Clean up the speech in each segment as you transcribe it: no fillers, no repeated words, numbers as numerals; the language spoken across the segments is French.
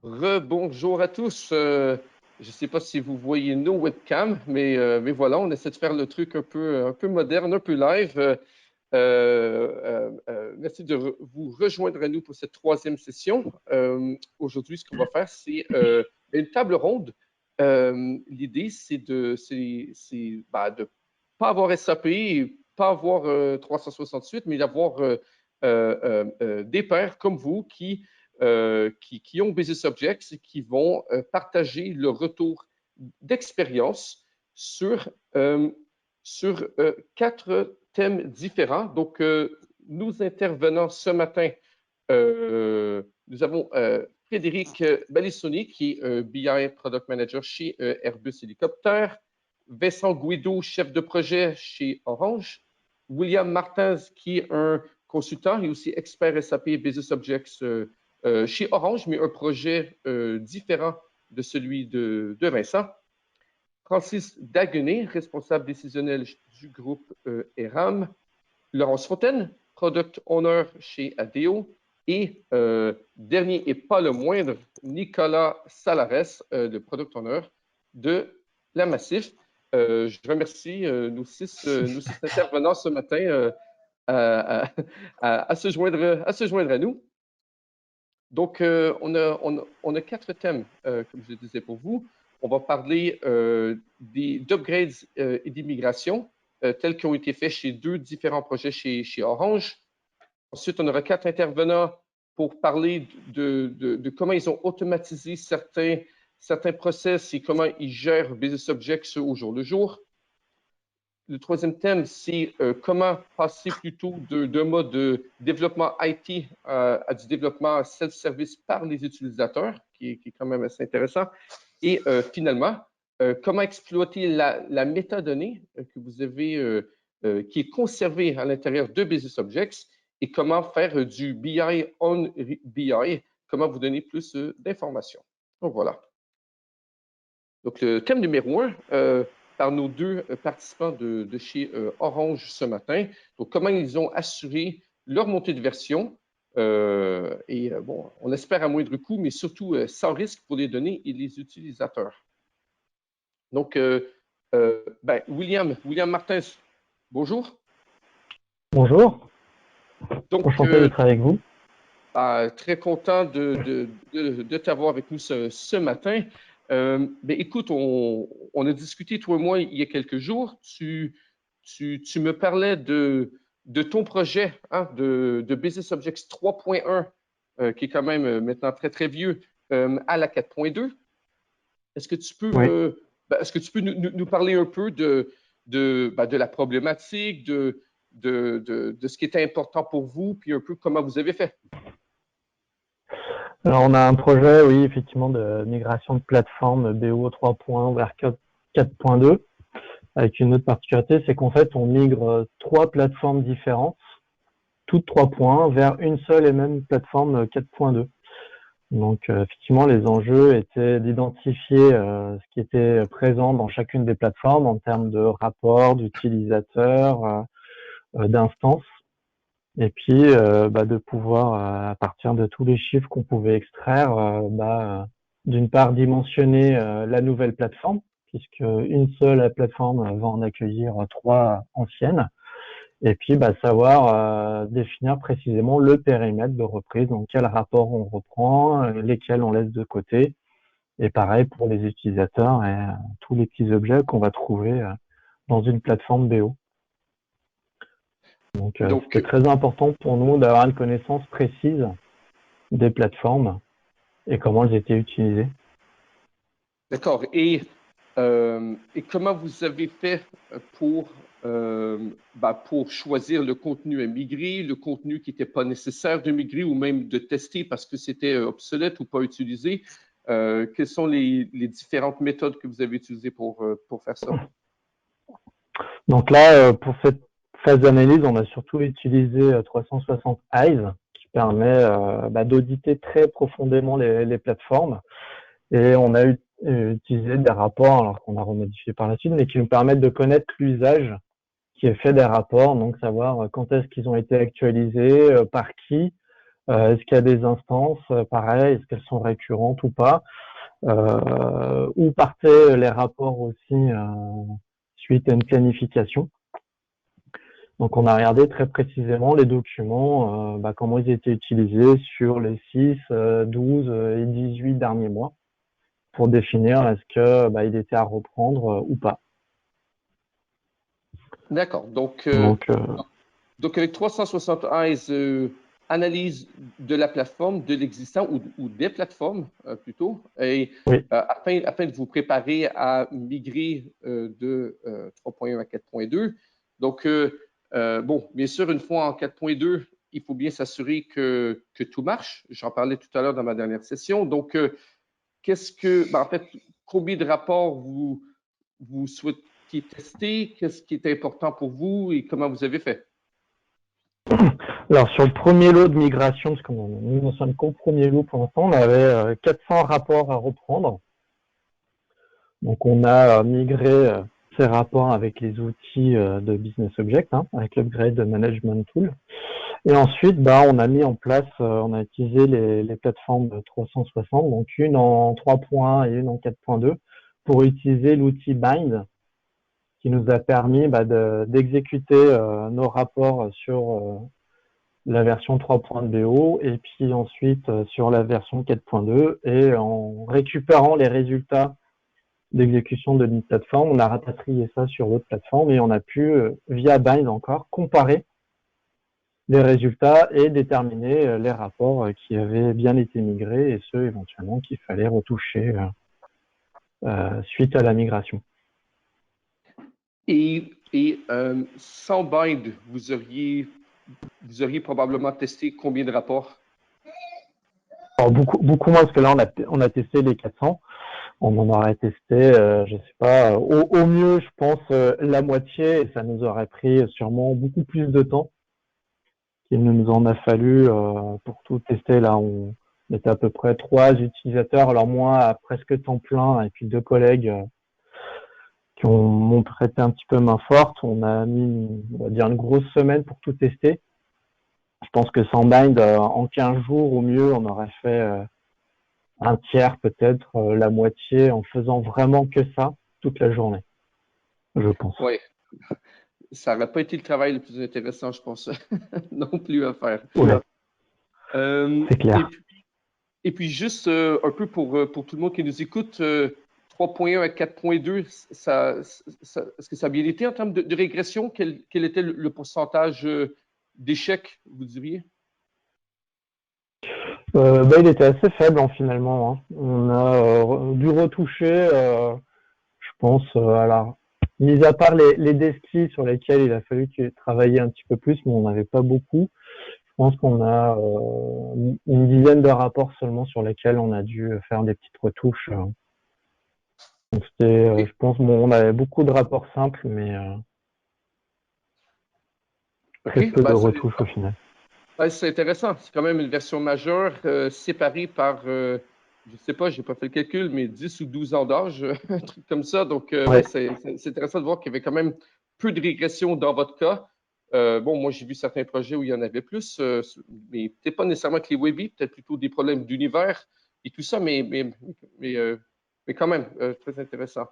Rebonjour à tous. Je ne sais pas si vous voyez nos webcams, mais voilà, on essaie de faire le truc un peu moderne, un peu live. Merci de vous rejoindre à nous pour cette troisième session. Aujourd'hui, ce qu'on va faire, c'est une table ronde. L'idée, c'est de pas avoir SAP, pas avoir 368, mais d'avoir des pairs comme vous qui ont Business Objects et qui vont partager le retour d'expérience sur quatre thèmes différents. Donc, nous intervenons ce matin. Nous avons Frédéric Balissoni, qui est BI Product Manager chez Airbus Hélicoptère, Vincent Guido, chef de projet chez Orange, William Martins, qui est un consultant et aussi expert SAP Business Objects chez Orange, mais un projet différent de celui de Vincent. Francis Daguenet, responsable décisionnel du groupe ERAM. Laurence Fontaine, Product Owner chez ADO. Et dernier et pas le moindre, Nicolas Salares, le Product Owner de la Massif. Je remercie nos six intervenants ce matin à se joindre à nous. Donc, on a quatre thèmes, comme je le disais pour vous. On va parler d'upgrades et d'immigration, tels qui ont été faits chez deux différents projets chez Orange. Ensuite, on aura quatre intervenants pour parler de comment ils ont automatisé certains process et comment ils gèrent Business Objects au jour le jour. Le troisième thème, c'est comment passer plutôt d'un mode de développement IT à du développement self-service par les utilisateurs, qui est quand même assez intéressant. Et finalement, comment exploiter la métadonnée que vous avez, qui est conservée à l'intérieur de Business Objects et comment faire du BI on BI, comment vous donner plus d'informations. Donc voilà. Donc le thème numéro 1, par nos deux participants de chez Orange ce matin. Donc, comment ils ont assuré leur montée de version. Bon, on espère à moindre coût, mais surtout sans risque pour les données et les utilisateurs. Donc, William Martins, bonjour. Bonjour. Donc, enchanté d'être avec vous. Très content de t'avoir avec nous ce matin. Écoute, on a discuté, toi et moi, il y a quelques jours. Tu me parlais de ton projet de Business Objects 3.1, qui est quand même maintenant très, très vieux, à la 4.2. Est-ce que tu peux, nous parler un peu de la problématique, de ce qui était important pour vous, puis un peu comment vous avez fait? Alors, on a un projet, oui, effectivement, de migration de plateforme BO 3.1 vers 4.2, avec une autre particularité, c'est qu'en fait, on migre trois plateformes différentes, toutes 3.1, vers une seule et même plateforme 4.2. Donc, effectivement, les enjeux étaient d'identifier ce qui était présent dans chacune des plateformes en termes de rapports, d'utilisateurs, d'instances. Et puis, de pouvoir, à partir de tous les chiffres qu'on pouvait extraire, d'une part dimensionner la nouvelle plateforme, puisque une seule plateforme va en accueillir trois anciennes, et puis savoir définir précisément le périmètre de reprise, donc quel rapport on reprend, lesquels on laisse de côté, et pareil pour les utilisateurs et tous les petits objets qu'on va trouver dans une plateforme BO. Donc, c'est très important pour nous d'avoir une connaissance précise des plateformes et comment elles étaient utilisées. D'accord. Et comment vous avez fait pour choisir le contenu à migrer, le contenu qui n'était pas nécessaire de migrer ou même de tester parce que c'était obsolète ou pas utilisé? Quelles sont les différentes méthodes que vous avez utilisées pour faire ça? Donc là, pour cette phase d'analyse, on a surtout utilisé 360 Eyes qui permet d'auditer très profondément les plateformes. Et on a utilisé des rapports, alors qu'on a remodifié par la suite, mais qui nous permettent de connaître l'usage qui est fait des rapports, donc savoir quand est-ce qu'ils ont été actualisés, par qui, Est-ce qu'il y a des instances, pareil, est-ce qu'elles sont récurrentes ou pas? Où partaient les rapports aussi suite à une planification. Donc on a regardé très précisément les documents, comment ils étaient utilisés sur les 6, 12 et 18 derniers mois pour définir est-ce que il était à reprendre ou pas. D'accord. Donc, Donc avec 371 analyse de la plateforme, de l'existant ou des plateformes plutôt, et oui. afin de vous préparer à migrer de 3.1 à 4.2. Donc, bon, bien sûr, une fois en 4.2, il faut bien s'assurer que tout marche. J'en parlais tout à l'heure dans ma dernière session. Donc, en fait, combien de rapports vous souhaitiez tester? Qu'est-ce qui est important pour vous et comment vous avez fait? Alors sur le premier lot de migration, parce qu'on nous ne sommes qu'au premier lot pour l'instant, on avait 400 rapports à reprendre. Donc on a migré ces rapports avec les outils de Business Object, avec l'Upgrade Management Tool. Et ensuite, on a mis en place, on a utilisé les plateformes de 360, donc une en 3.1 et une en 4.2, pour utiliser l'outil Bind, qui nous a permis d'exécuter nos rapports sur la version 3.2 et puis ensuite sur la version 4.2, et en récupérant les résultats d'exécution de notre plateforme, on a rapatrié ça sur l'autre plateforme et on a pu, via Bind encore, comparer les résultats et déterminer les rapports qui avaient bien été migrés et ceux éventuellement qu'il fallait retoucher suite à la migration. Et sans Bind, vous auriez probablement testé combien de rapports? Alors beaucoup moins, parce que là on a testé les 400. On en aurait testé, je sais pas, au mieux, je pense, la moitié, et ça nous aurait pris sûrement beaucoup plus de temps qu'il ne nous en a fallu pour tout tester. Là, on était à peu près 3 utilisateurs, alors moi à presque temps plein, et puis 2 collègues qui m'ont prêté un petit peu main forte. On a mis, on va dire, une grosse semaine pour tout tester. Je pense que sans Bind, en 15 jours au mieux, on aurait fait un tiers, peut-être la moitié, en faisant vraiment que ça toute la journée, je pense. Oui, ça n'aurait pas été le travail le plus intéressant, je pense, non plus à faire. Ouais, c'est Et clair. puis, juste un peu pour tout le monde qui nous écoute, 3.1 à 4.2, est-ce que ça a bien été en termes de régression? Quel était le pourcentage d'échecs, vous diriez? Il était assez faible finalement. On a dû retoucher, je pense, mis à part les desks sur lesquels il a fallu travailler un petit peu plus, mais on n'avait pas beaucoup. Je pense qu'on a une dizaine de rapports seulement sur lesquels on a dû faire des petites retouches. Donc c'était, OK. je pense, on avait beaucoup de rapports simples, mais très OK. peu de retouches au final. C'est intéressant. C'est quand même une version majeure séparée par, je ne sais pas, je n'ai pas fait le calcul, mais 10 ou 12 ans d'âge, un truc comme ça. Donc, Ouais. c'est intéressant de voir qu'il y avait quand même peu de régression dans votre cas. Bon, moi, j'ai vu certains projets où il y en avait plus, mais peut-être pas nécessairement que les Webby, peut-être plutôt des problèmes d'univers et tout ça, mais quand même, très intéressant.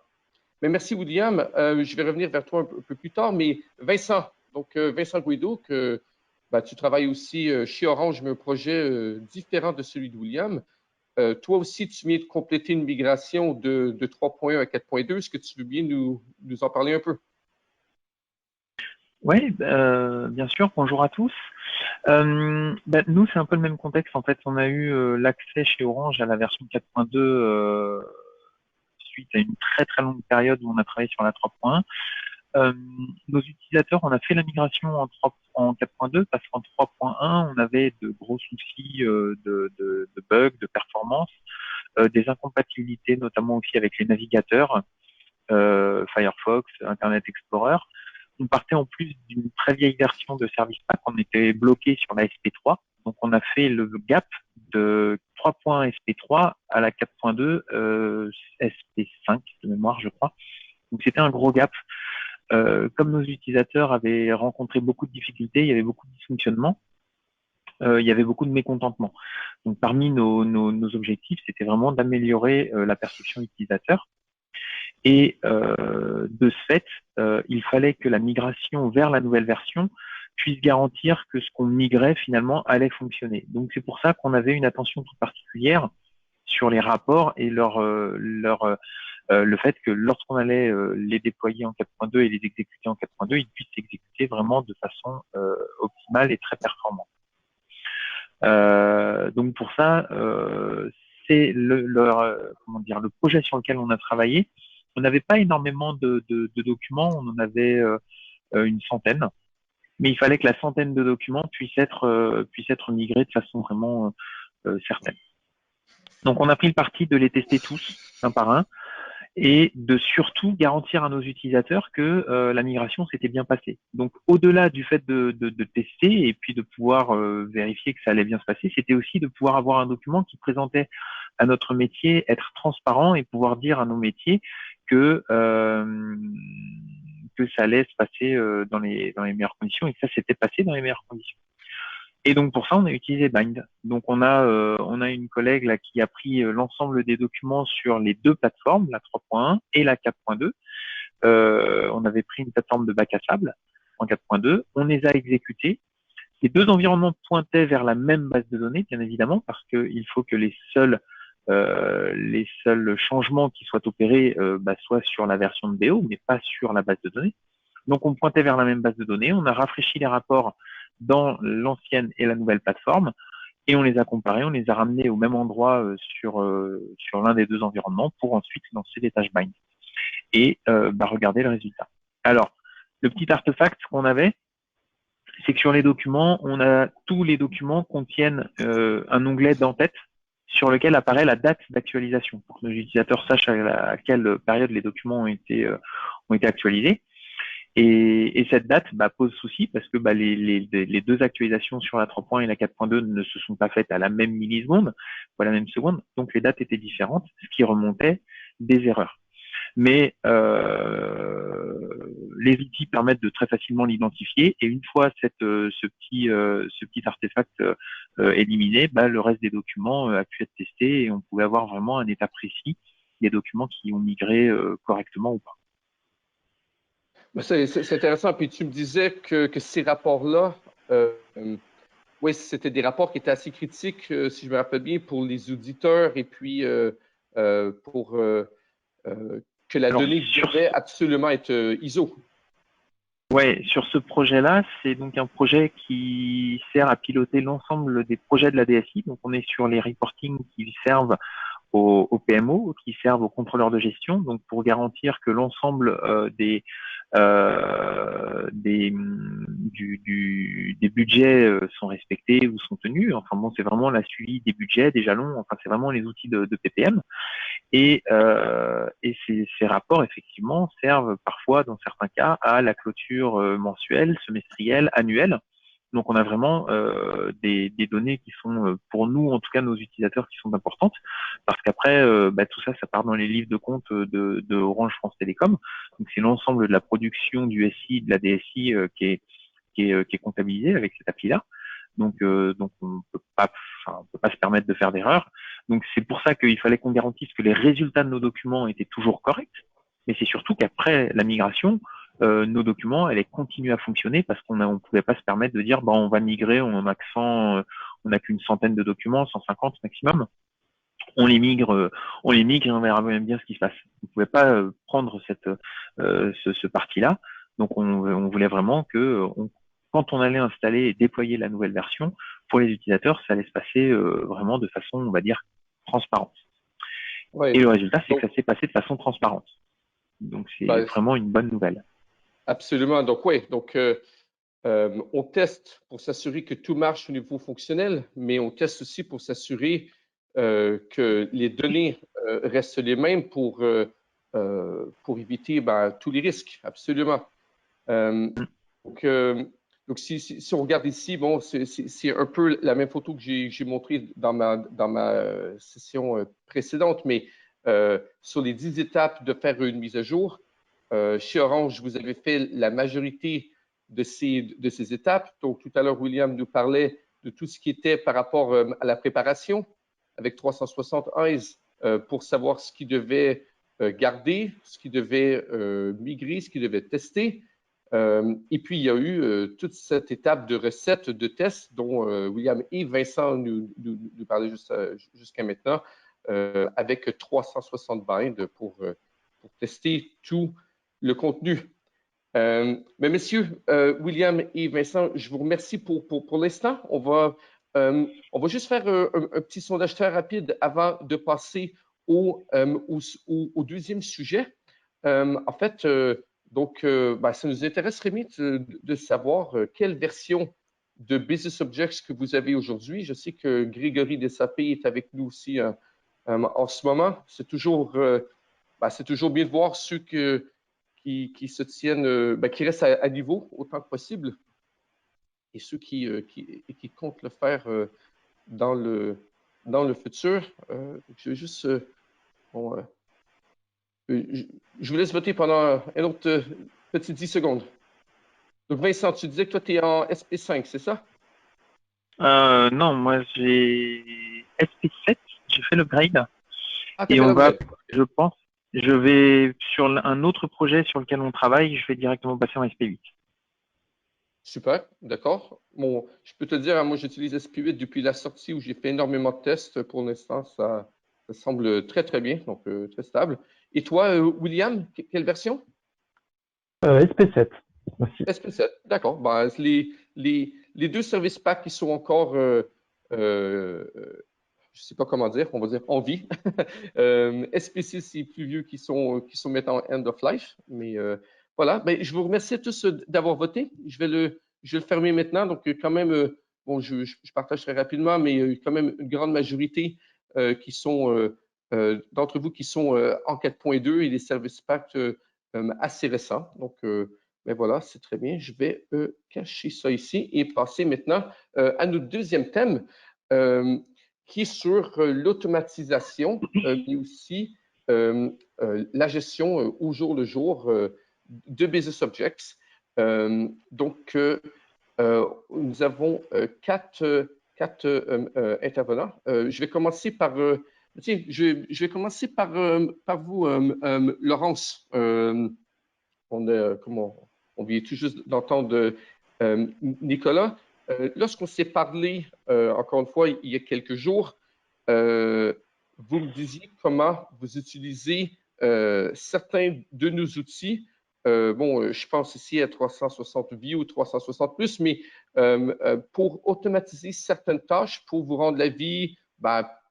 Mais merci, William. Je vais revenir vers toi un peu plus tard, mais Vincent, donc Vincent Guido, tu travailles aussi chez Orange, mais un projet différent de celui de William. Toi aussi, tu viens de compléter une migration de 3.1 à 4.2. Est-ce que tu veux bien nous en parler un peu? Oui, bien sûr. Bonjour à tous. Nous, c'est un peu le même contexte. En fait, on a eu l'accès chez Orange à la version 4.2 suite à une très très longue période où on a travaillé sur la 3.1. Nos utilisateurs, on a fait la migration en 4.2 parce qu'en 3.1, on avait de gros soucis de bugs, de performance, des incompatibilités, notamment aussi avec les navigateurs, Firefox, Internet Explorer. On partait en plus d'une très vieille version de Service Pack. On était bloqué sur la SP3. Donc, on a fait le gap de 3.1 SP3 à la 4.2 SP5 de mémoire, je crois. Donc, c'était un gros gap. Comme nos utilisateurs avaient rencontré beaucoup de difficultés, il y avait beaucoup de dysfonctionnements. il y avait beaucoup de mécontentement. Donc, parmi nos objectifs, c'était vraiment d'améliorer la perception utilisateur. Et de ce fait, il fallait que la migration vers la nouvelle version puisse garantir que ce qu'on migrait finalement allait fonctionner. Donc, c'est pour ça qu'on avait une attention toute particulière sur les rapports et le fait que lorsqu'on allait les déployer en 4.2 et les exécuter en 4.2, ils puissent s'exécuter vraiment de façon optimale et très performante. Donc pour ça, c'est le projet sur lequel on a travaillé. On n'avait pas énormément de documents, on en avait une centaine, mais il fallait que la centaine de documents puisse être migrés de façon vraiment certaine. Donc on a pris le parti de les tester tous, un par un, et de surtout garantir à nos utilisateurs que la migration s'était bien passée. Donc au-delà du fait de tester et puis de pouvoir vérifier que ça allait bien se passer, c'était aussi de pouvoir avoir un document qui présentait à notre métier, être transparent et pouvoir dire à nos métiers que ça allait se passer dans les meilleures conditions et que ça s'était passé dans les meilleures conditions. Et donc pour ça, on a utilisé Bind. Donc on a une collègue là qui a pris l'ensemble des documents sur les deux plateformes, la 3.1 et la 4.2. On avait pris une plateforme de bac à sable en 4.2. On les a exécutés. Les deux environnements pointaient vers la même base de données, bien évidemment, parce qu'il faut que les seuls changements qui soient opérés soient sur la version de BO, mais pas sur la base de données. Donc on pointait vers la même base de données. On a rafraîchi les rapports dans l'ancienne et la nouvelle plateforme, et on les a comparés, on les a ramenés au même endroit sur l'un des deux environnements pour ensuite lancer les tâches bind et regarder le résultat. Alors, le petit artefact qu'on avait, c'est que sur les documents, tous les documents contiennent un onglet d'en-tête sur lequel apparaît la date d'actualisation pour que nos utilisateurs sachent à quelle période les documents ont été actualisés. Et cette date pose souci parce que les deux actualisations sur la 3.1 et la 4.2 ne se sont pas faites à la même milliseconde ou à la même seconde, donc les dates étaient différentes, ce qui remontait des erreurs. Mais les outils permettent de très facilement l'identifier et une fois ce petit artefact éliminé, le reste des documents a pu être testé et on pouvait avoir vraiment un état précis des documents qui ont migré correctement ou pas. C'est intéressant. Puis tu me disais que ces rapports-là, oui, c'était des rapports qui étaient assez critiques, si je me rappelle bien, pour les auditeurs et puis pour que la donnée devait absolument être ISO. Oui, sur ce projet-là, c'est donc un projet qui sert à piloter l'ensemble des projets de la DSI. Donc on est sur les reportings qui servent aux PMO, qui servent aux contrôleurs de gestion, donc pour garantir que l'ensemble des budgets sont respectés ou sont tenus. Enfin bon, c'est vraiment la suivi des budgets, des jalons. Enfin, c'est vraiment les outils de PPM. Et ces rapports, effectivement, servent parfois, dans certains cas, à la clôture mensuelle, semestrielle, annuelle. Donc, on a vraiment des données qui sont, pour nous, en tout cas, nos utilisateurs, qui sont importantes, parce qu'après, tout ça, ça part dans les livres de compte de Orange France Télécom. Donc, c'est l'ensemble de la production du SI, de la DSI qui est comptabilisée avec cette appli-là. Donc on peut pas se permettre de faire d'erreurs. Donc c'est pour ça qu'il fallait qu'on garantisse que les résultats de nos documents étaient toujours corrects. Mais c'est surtout qu'après la migration, nos documents allaient continuer à fonctionner parce qu'on pouvait pas se permettre de dire on va migrer, on n'a qu'une centaine de documents, 150 maximum. On les migre et on verra même bien ce qui se passe. On pouvait pas prendre ce parti-là. Donc on voulait vraiment que quand on allait installer et déployer la nouvelle version, pour les utilisateurs, ça allait se passer vraiment de façon, on va dire, transparente. Ouais. Et le résultat, c'est que ça s'est passé de façon transparente. Donc, c'est vraiment une bonne nouvelle. Absolument. Donc, oui. Donc, on teste pour s'assurer que tout marche au niveau fonctionnel, mais on teste aussi pour s'assurer que les données restent les mêmes pour éviter tous les risques. Absolument. Donc, si on regarde ici, bon, c'est un peu la même photo que j'ai montrée dans ma session précédente, mais sur les 10 étapes de faire une mise à jour, chez Orange, vous avez fait la majorité de ces étapes. Donc, tout à l'heure, William nous parlait de tout ce qui était par rapport à la préparation avec 360 Eyes pour savoir ce qui devait garder, ce qui devait migrer, ce qui devait tester. Et puis, il y a eu toute cette étape de recettes, de tests dont William et Vincent nous parlaient jusqu'à maintenant, avec 360 binds pour tester tout le contenu. Mais messieurs, William et Vincent, je vous remercie pour l'instant. On va juste faire un petit sondage très rapide avant de passer au deuxième sujet. En fait, ça nous intéresse, Rémi, de savoir quelle version de Business Objects que vous avez aujourd'hui. Je sais que Grégory Dessapé est avec nous aussi en ce moment. C'est toujours bien de voir ceux qui se tiennent, qui restent à niveau autant que possible et ceux qui comptent le faire dans le futur. Je vais juste... je vous laisse voter pendant un autre petit 10 secondes. Donc, Vincent, tu disais que toi, tu es en SP5, c'est ça? Non, moi j'ai SP7, j'ai fait l'upgrade. Et on va, je pense, je vais sur un autre projet sur lequel on travaille, je vais directement passer en SP8. Super, d'accord. Bon, je peux te dire, moi j'utilise SP8 depuis la sortie où j'ai fait énormément de tests. Pour l'instant, ça semble très très bien, donc très stable. Et toi, William, quelle version? SP7 aussi. SP7, d'accord. Ben, les deux services packs qui sont encore, je ne sais pas comment dire, on va dire en vie. SP6, c'est plus vieux qui sont maintenant end of life. Mais voilà, ben, je vous remercie tous d'avoir voté. Je vais le fermer maintenant. Donc, quand même, bon, je partage très rapidement, mais quand même une grande majorité qui sont d'entre vous qui sont en 4.2 et les services packs assez récents. Donc, ben voilà, c'est très bien. Je vais cacher ça ici et passer maintenant à notre deuxième thème qui est sur l'automatisation, mais aussi la gestion au jour le jour de Business Objects. Donc, nous avons quatre intervenants. Je vais commencer par... tiens, je vais commencer par vous, Laurence. On vient tout juste d'entendre Nicolas. Lorsqu'on s'est parlé, encore une fois, il y a quelques jours, vous me disiez comment vous utilisez certains de nos outils. Je pense ici à 360 View ou 360 Plus, mais pour automatiser certaines tâches, pour vous rendre la vie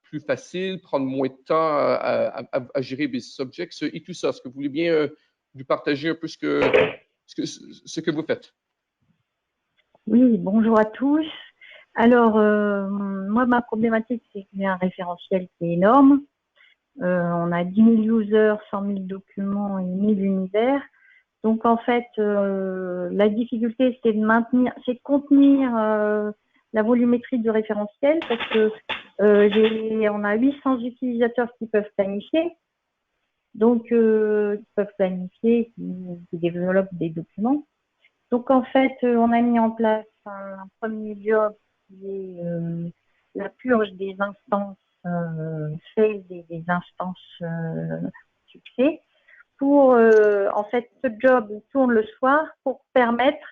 plus facile, prendre moins de temps à gérer Business Objects et tout ça. Est-ce que vous voulez bien nous partager un peu ce que vous faites? Oui, bonjour à tous. Alors, moi, ma problématique, c'est que j'ai un référentiel qui est énorme. On a 10 000 users, 100 000 documents et 1000 univers. Donc, en fait, la difficulté, c'est de contenir la volumétrie du référentiel parce que on a 800 utilisateurs qui peuvent planifier. Donc, qui peuvent planifier, qui développent des documents. Donc, en fait, on a mis en place un premier job qui est la purge des instances sales et des instances succès. En fait, ce job, il tourne le soir pour permettre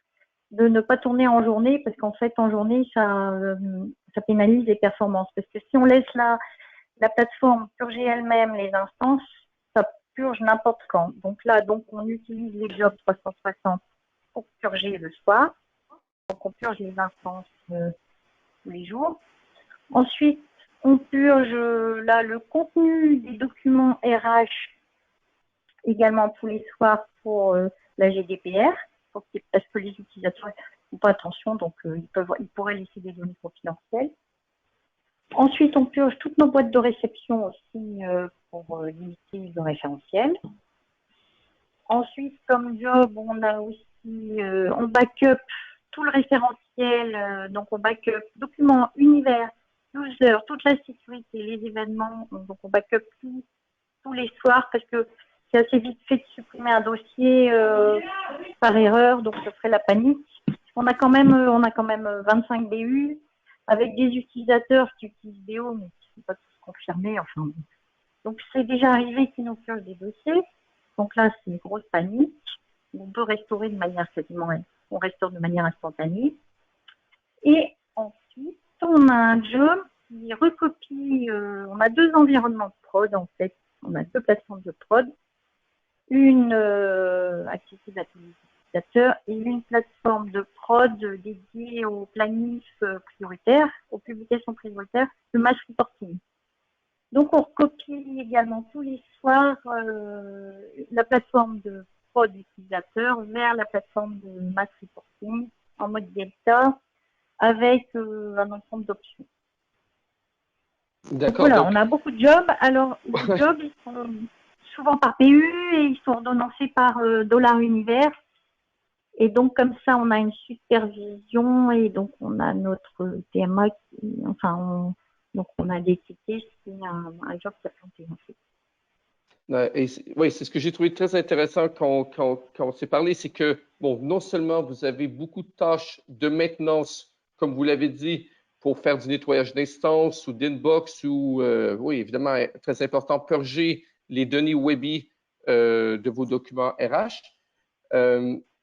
de ne pas tourner en journée parce qu'en fait, en journée, ça pénalise les performances. Parce que si on laisse la plateforme purger elle-même les instances, ça purge n'importe quand. Donc là, on utilise les jobs 360 pour purger le soir. Donc, on purge les instances tous les jours. Ensuite, on purge le contenu des documents RH également tous les soirs pour la GDPR, parce que les utilisateurs ne font pas attention, donc ils pourraient laisser des données confidentielles. Ensuite, on purge toutes nos boîtes de réception aussi pour limiter le référentiel. Ensuite, comme job, on a aussi on backup tout le référentiel, donc on backup documents, univers, user, toute la sécurité, les événements, donc on backup tous les soirs parce que c'est assez vite fait de supprimer un dossier par erreur, donc ça ferait la panique. On a quand même 25 BU avec des utilisateurs qui utilisent BO, mais qui ne sont pas tous confirmés. Enfin, bon. Donc, c'est déjà arrivé qu'ils nous piochent des dossiers. Donc là, c'est une grosse panique. On peut restaurer de manière quasiment, on restaure de manière instantanée. Et ensuite, on a un job qui recopie, on a 2 environnements de prod en fait. On a 2 plateformes de prod. Une accessible à tous les utilisateurs et une plateforme de prod dédiée aux planifs prioritaires, aux publications prioritaires de match reporting. Donc, on recopie également tous les soirs la plateforme de prod utilisateur vers la plateforme de match reporting en mode Delta avec un ensemble d'options. D'accord. Voilà, Donc, on a beaucoup de jobs. Alors, les jobs, ils sont souvent par PU et ils sont ordonnancés par $Univers. Et donc, comme ça, on a une supervision et donc on a notre TMA donc on a détecté si un job qui a planté en fait. oui, c'est ce que j'ai trouvé très intéressant quand on s'est parlé, c'est que, bon, non seulement vous avez beaucoup de tâches de maintenance, comme vous l'avez dit, pour faire du nettoyage d'instance ou d'inbox ou, oui, évidemment, très important, purger les données Webby de vos documents RH.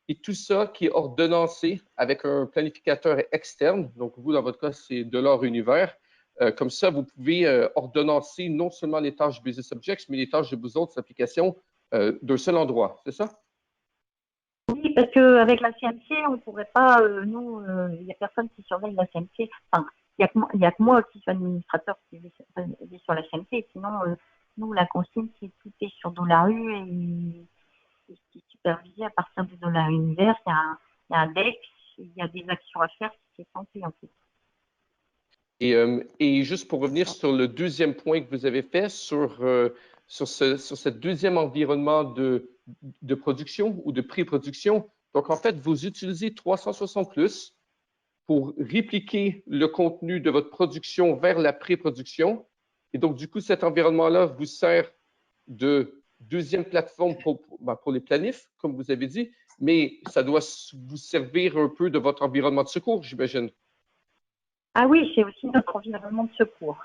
Et tout ça qui est ordonnancé avec un planificateur externe. Donc, vous, dans votre cas, c'est $Univers. Comme ça, vous pouvez ordonnancer non seulement les tâches Business Objects, mais les tâches de vos autres applications d'un seul endroit. C'est ça? Oui, parce qu'avec la CMC, on ne pourrait pas, nous, il n'y a personne qui surveille la CMC. Enfin, il n'y a que moi qui suis administrateur qui est sur la CMC. Sinon, nous, la consigne, c'est tout est sur $U et c'est supervisé à partir de $Univers. Il y a un DEX, il y a des actions à faire, c'est santé en fait. Et juste pour revenir sur le deuxième point que vous avez fait, sur ce deuxième environnement de production ou de pré-production, donc en fait, vous utilisez 360+ pour répliquer le contenu de votre production vers la pré-production. Et donc, du coup, cet environnement-là vous sert de deuxième plateforme pour les planifs, comme vous avez dit, mais ça doit vous servir un peu de votre environnement de secours, j'imagine. Ah oui, c'est aussi notre environnement de secours.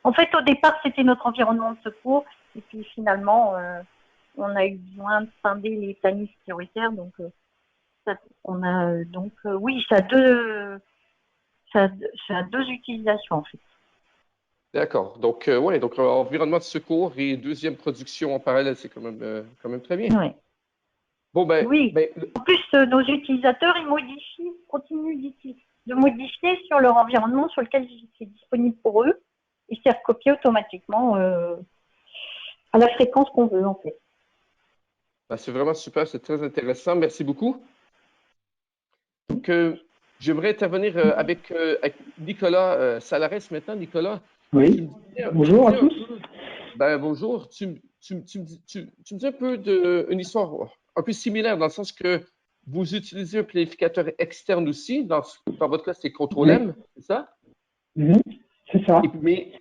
En fait, au départ, c'était notre environnement de secours. Et puis finalement, on a eu besoin de scinder les planifs prioritaires. Donc, oui, ça a deux utilisations en fait. D'accord. Donc, ouais, donc environnement de secours et deuxième production en parallèle, c'est quand même très bien. Ouais. Bon, oui. En plus, nos utilisateurs, ils continuent de modifier sur leur environnement sur lequel c'est disponible pour eux. Et c'est recopié automatiquement à la fréquence qu'on veut, en fait. C'est vraiment super, c'est très intéressant. Merci beaucoup. Donc, j'aimerais intervenir avec Nicolas Salares maintenant. Nicolas, oui. Bonjour à tous. Bonjour. Tu me dis un peu une histoire un peu similaire dans le sens que vous utilisez un planificateur externe aussi. Dans votre cas, c'est Control-M, c'est ça? C'est ça. Mais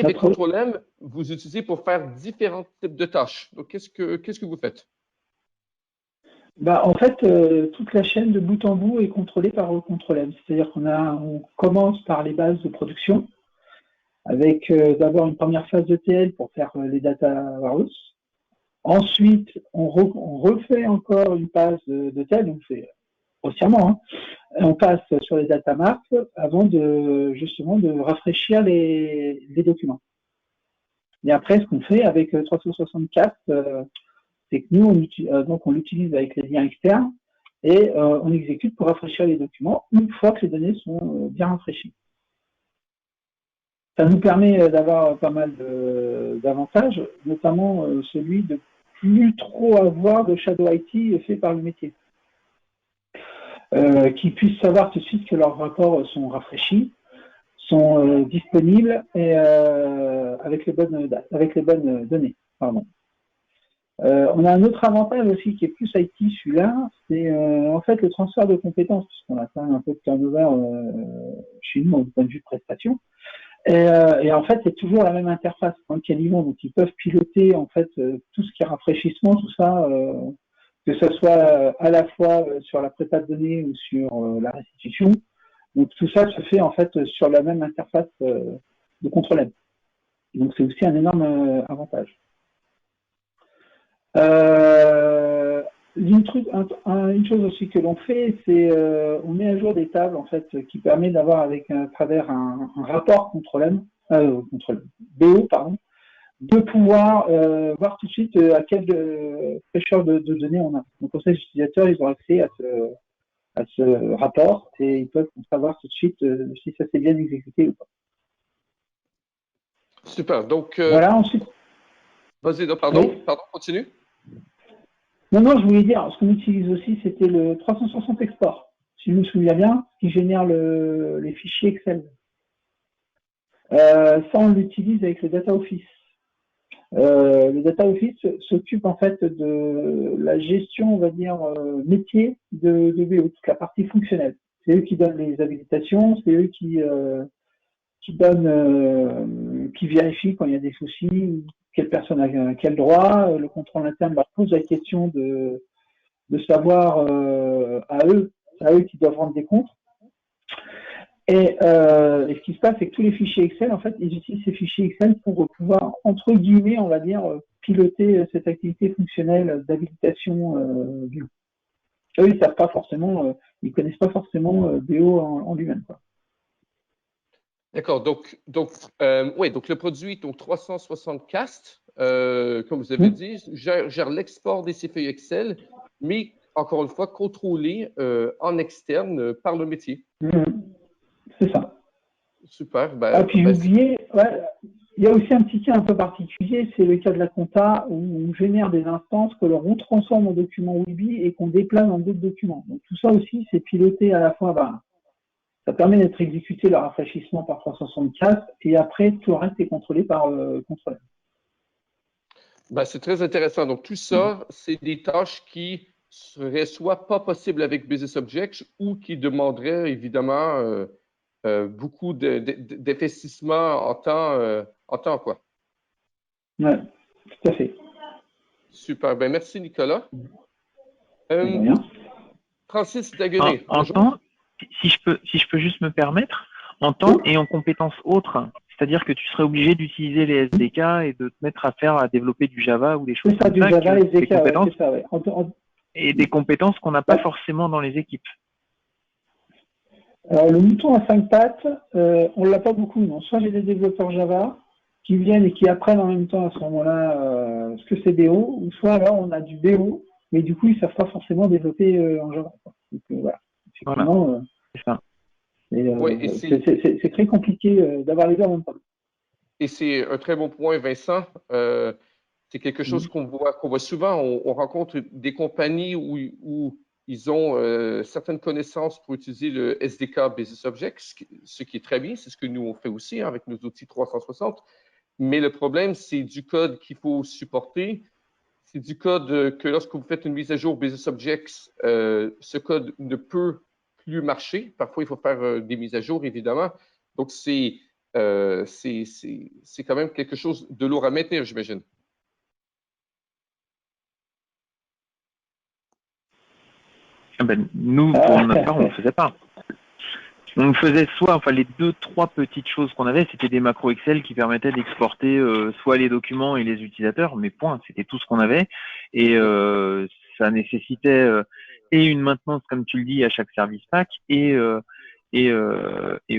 avec Control-M, vous utilisez pour faire différents types de tâches. Donc, qu'est-ce que vous faites? En fait, toute la chaîne de bout en bout est contrôlée par Control-M. C'est-à-dire qu'on commence par les bases de production, avec d'abord une première phase de TL pour faire les data warehouse. Ensuite, on refait encore une phase de TL, donc c'est grossièrement, hein. On passe sur les data maps avant justement de rafraîchir les documents. Et après, ce qu'on fait avec 364, c'est que nous, on l'utilise avec les liens externes et on exécute pour rafraîchir les documents une fois que les données sont bien rafraîchies. Ça nous permet d'avoir pas mal d'avantages, notamment celui de plus trop avoir de shadow IT fait par le métier. Qui puissent savoir tout de suite que leurs rapports sont rafraîchis, sont disponibles et avec les bonnes données. Pardon. On a un autre avantage aussi qui est plus IT, celui-là, c'est en fait le transfert de compétences, puisqu'on a quand même un peu de turnover chez nous du point de vue de prestation. Et en fait, c'est toujours la même interface quand ils vont, donc ils peuvent piloter en fait tout ce qui est rafraîchissement, tout ça, que ce soit à la fois sur la prépa de données ou sur la restitution. Donc tout ça se fait en fait sur la même interface de contrôle M. Donc c'est aussi un énorme avantage. Une chose aussi que l'on fait, c'est on met à jour des tables en fait qui permet d'avoir à travers un rapport contrôle BO pardon, de pouvoir voir tout de suite à quelle fraîcheur de données on a. Donc comme ça, les utilisateurs ils ont accès à ce rapport et ils peuvent savoir tout de suite si ça s'est bien exécuté ou pas. Super. Donc, voilà, ensuite. Vas-y, pardon, oui. Pardon, continue. Non, je voulais dire, ce qu'on utilise aussi, c'était le 360 Export. Si je me souviens bien, qui génère les fichiers Excel. Ça, on l'utilise avec le Data Office. Le Data Office s'occupe en fait de la gestion, on va dire, métier de BO, toute la partie fonctionnelle. C'est eux qui donnent les habilitations, c'est eux qui vérifient quand il y a des soucis, quelle personne a quel droit. Le contrôle interne leur pose la question de savoir à eux qui doivent rendre des comptes. Et ce qui se passe, c'est que tous les fichiers Excel, en fait, ils utilisent ces fichiers Excel pour pouvoir, entre guillemets, on va dire, piloter cette activité fonctionnelle d'habilitation BO. Eux, ils savent pas forcément, ils connaissent pas forcément BO en lui-même. D'accord. Donc le produit, donc 360 Cast, comme vous avez dit, gère l'export des feuilles Excel, mais encore une fois, contrôlé en externe par le métier. C'est ça. Super. Puis j'ai oublié, il y a aussi un petit cas un peu particulier, c'est le cas de la compta où on génère des instances que l'on transforme en documents Weebly et qu'on déplace dans d'autres documents. Donc tout ça aussi, c'est piloté à la fois, ça permet d'être exécuté le rafraîchissement par 364 et après tout le reste est contrôlé par le contrôleur. C'est très intéressant. Donc tout ça, c'est des tâches qui seraient soit pas possibles avec BusinessObjects ou qui demanderaient évidemment beaucoup d'investissement en temps, quoi. Oui, tout à fait. Super. Merci, Nicolas. Francis Daguenet. En temps, si je peux juste me permettre, en temps et en compétences autres, c'est-à-dire que tu serais obligé d'utiliser les SDK et de te mettre à développer du Java ou des choses comme ça. Du Java, SDK, compétences, ça, ouais. Et des compétences qu'on n'a pas forcément dans les équipes. Alors, le mouton à 5 pattes, on ne l'a pas beaucoup, non. Soit j'ai des développeurs Java qui viennent et qui apprennent en même temps à ce moment-là ce que c'est BO, ou soit alors on a du BO, mais du coup, ils ne savent pas forcément développer en Java. Donc, voilà. Effectivement, c'est ça. C'est très compliqué d'avoir les deux en même temps. Et c'est un très bon point, Vincent. C'est quelque chose qu'on voit souvent. On rencontre des compagnies où ils ont certaines connaissances pour utiliser le SDK BusinessObjects, ce qui est très bien. C'est ce que nous, on fait aussi avec nos outils 360. Mais le problème, c'est du code qu'il faut supporter. C'est du code que lorsque vous faites une mise à jour BusinessObjects, ce code ne peut plus marcher. Parfois, il faut faire des mises à jour, évidemment. Donc, c'est quand même quelque chose de lourd à maintenir, j'imagine. Nous, pour notre part, on ne le faisait pas. On faisait les 2-3 petites choses qu'on avait, c'était des macros Excel qui permettaient d'exporter soit les documents et les utilisateurs, mais point, c'était tout ce qu'on avait. Et ça nécessitait et une maintenance, comme tu le dis, à chaque service pack, et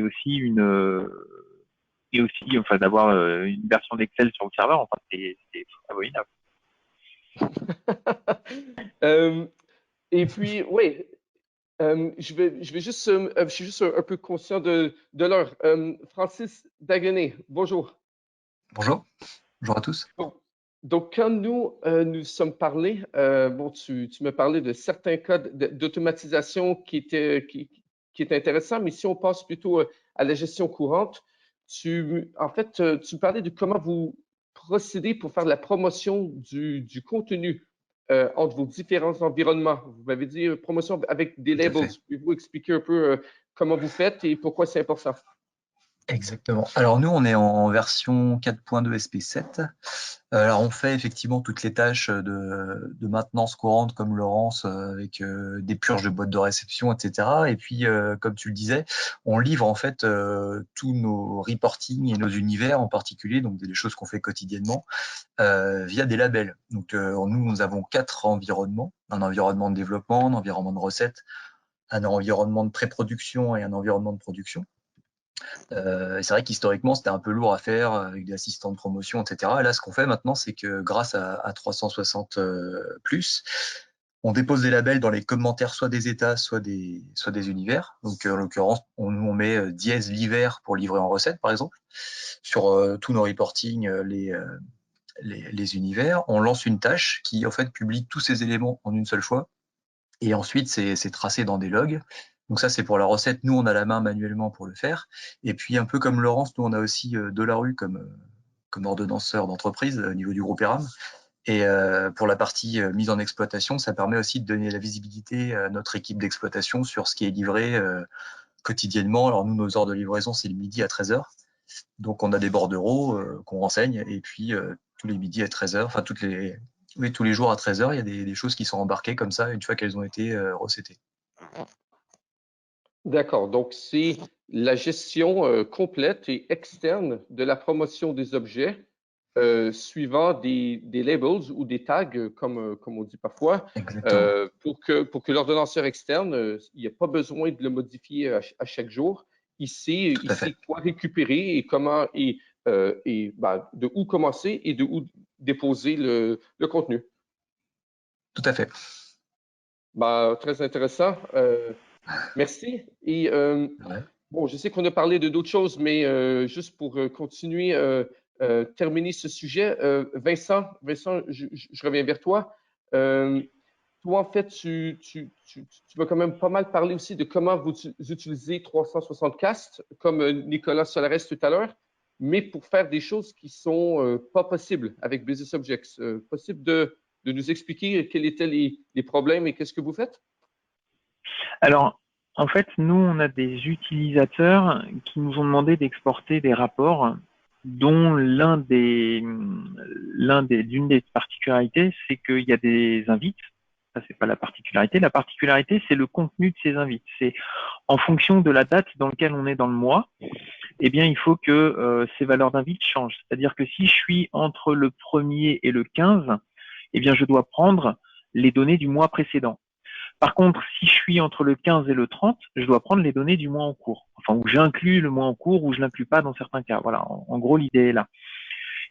aussi d'avoir une version d'Excel sur le serveur. Enfin, c'est abominable. Et puis, oui. Je suis juste un peu conscient de l'heure. Francis Daguenet, bonjour. Bonjour à tous. Donc, quand nous sommes parlé, tu me parlais de certains codes d'automatisation qui est intéressant, mais si on passe plutôt à la gestion courante, tu me parlais de comment vous procédez pour faire la promotion du contenu entre vos différents environnements. Vous m'avez dit promotion avec des labels. Pouvez-vous expliquer un peu comment vous faites et pourquoi c'est important? Exactement. Alors nous, on est en version 4.2 SP7. Alors on fait effectivement toutes les tâches de maintenance courante comme Laurence, avec des purges de boîtes de réception, etc. Et puis, comme tu le disais, on livre en fait tous nos reporting et nos univers en particulier, donc des choses qu'on fait quotidiennement, via des labels. Donc nous avons 4 environnements: un environnement de développement, un environnement de recette, un environnement de pré-production et un environnement de production. C'est vrai qu'historiquement, c'était un peu lourd à faire avec des assistants de promotion, etc. Et là, ce qu'on fait maintenant, c'est que grâce à 360 plus, on dépose des labels dans les commentaires, soit des états, soit des univers. Donc, en l'occurrence, on met dièse l'hiver pour livrer en recette, par exemple, sur tous nos reporting, les univers. On lance une tâche qui, en fait, publie tous ces éléments en une seule fois. Et ensuite, c'est tracé dans des logs. Donc ça, c'est pour la recette. Nous, on a la main manuellement pour le faire. Et puis, un peu comme Laurence, nous, on a aussi Delarue comme ordonnanceur d'entreprise au niveau du groupe ERAM. Et pour la partie mise en exploitation, ça permet aussi de donner la visibilité à notre équipe d'exploitation sur ce qui est livré quotidiennement. Alors nous, nos heures de livraison, c'est le midi à 13h. Donc on a des bordereaux qu'on renseigne. Et puis tous les midis à 13h, enfin tous les jours à 13h, il y a des choses qui sont embarquées comme ça une fois qu'elles ont été recettées. D'accord. Donc, c'est la gestion complète et externe de la promotion des objets suivant des labels ou des tags, comme on dit parfois, pour que l'ordonnanceur externe, il n'y a pas besoin de le modifier à chaque jour. Il sait quoi récupérer et comment de où commencer et de où déposer le contenu. Tout à fait. Très intéressant. Merci. Et bon, je sais qu'on a parlé de d'autres choses, mais juste pour continuer, terminer ce sujet, Vincent, je reviens vers toi. Toi, en fait, tu vas quand même pas mal parler aussi de comment vous utilisez 360cast, comme Nicolas Solares tout à l'heure, mais pour faire des choses qui sont pas possibles avec Business Objects. Possible de nous expliquer quels étaient les problèmes et qu'est-ce que vous faites? Alors, en fait, nous, on a des utilisateurs qui nous ont demandé d'exporter des rapports dont l'une des particularités, c'est qu'il y a des invites. Ça, c'est pas la particularité. La particularité, c'est le contenu de ces invites. C'est en fonction de la date dans laquelle on est dans le mois, eh bien, il faut que ces valeurs d'invites changent. C'est-à-dire que si je suis entre le 1er et le 15, eh bien, je dois prendre les données du mois précédent. Par contre, si je suis entre le 15 et le 30, je dois prendre les données du mois en cours. Enfin, où j'inclus le mois en cours ou je l'inclus pas dans certains cas. Voilà, en gros, l'idée est là.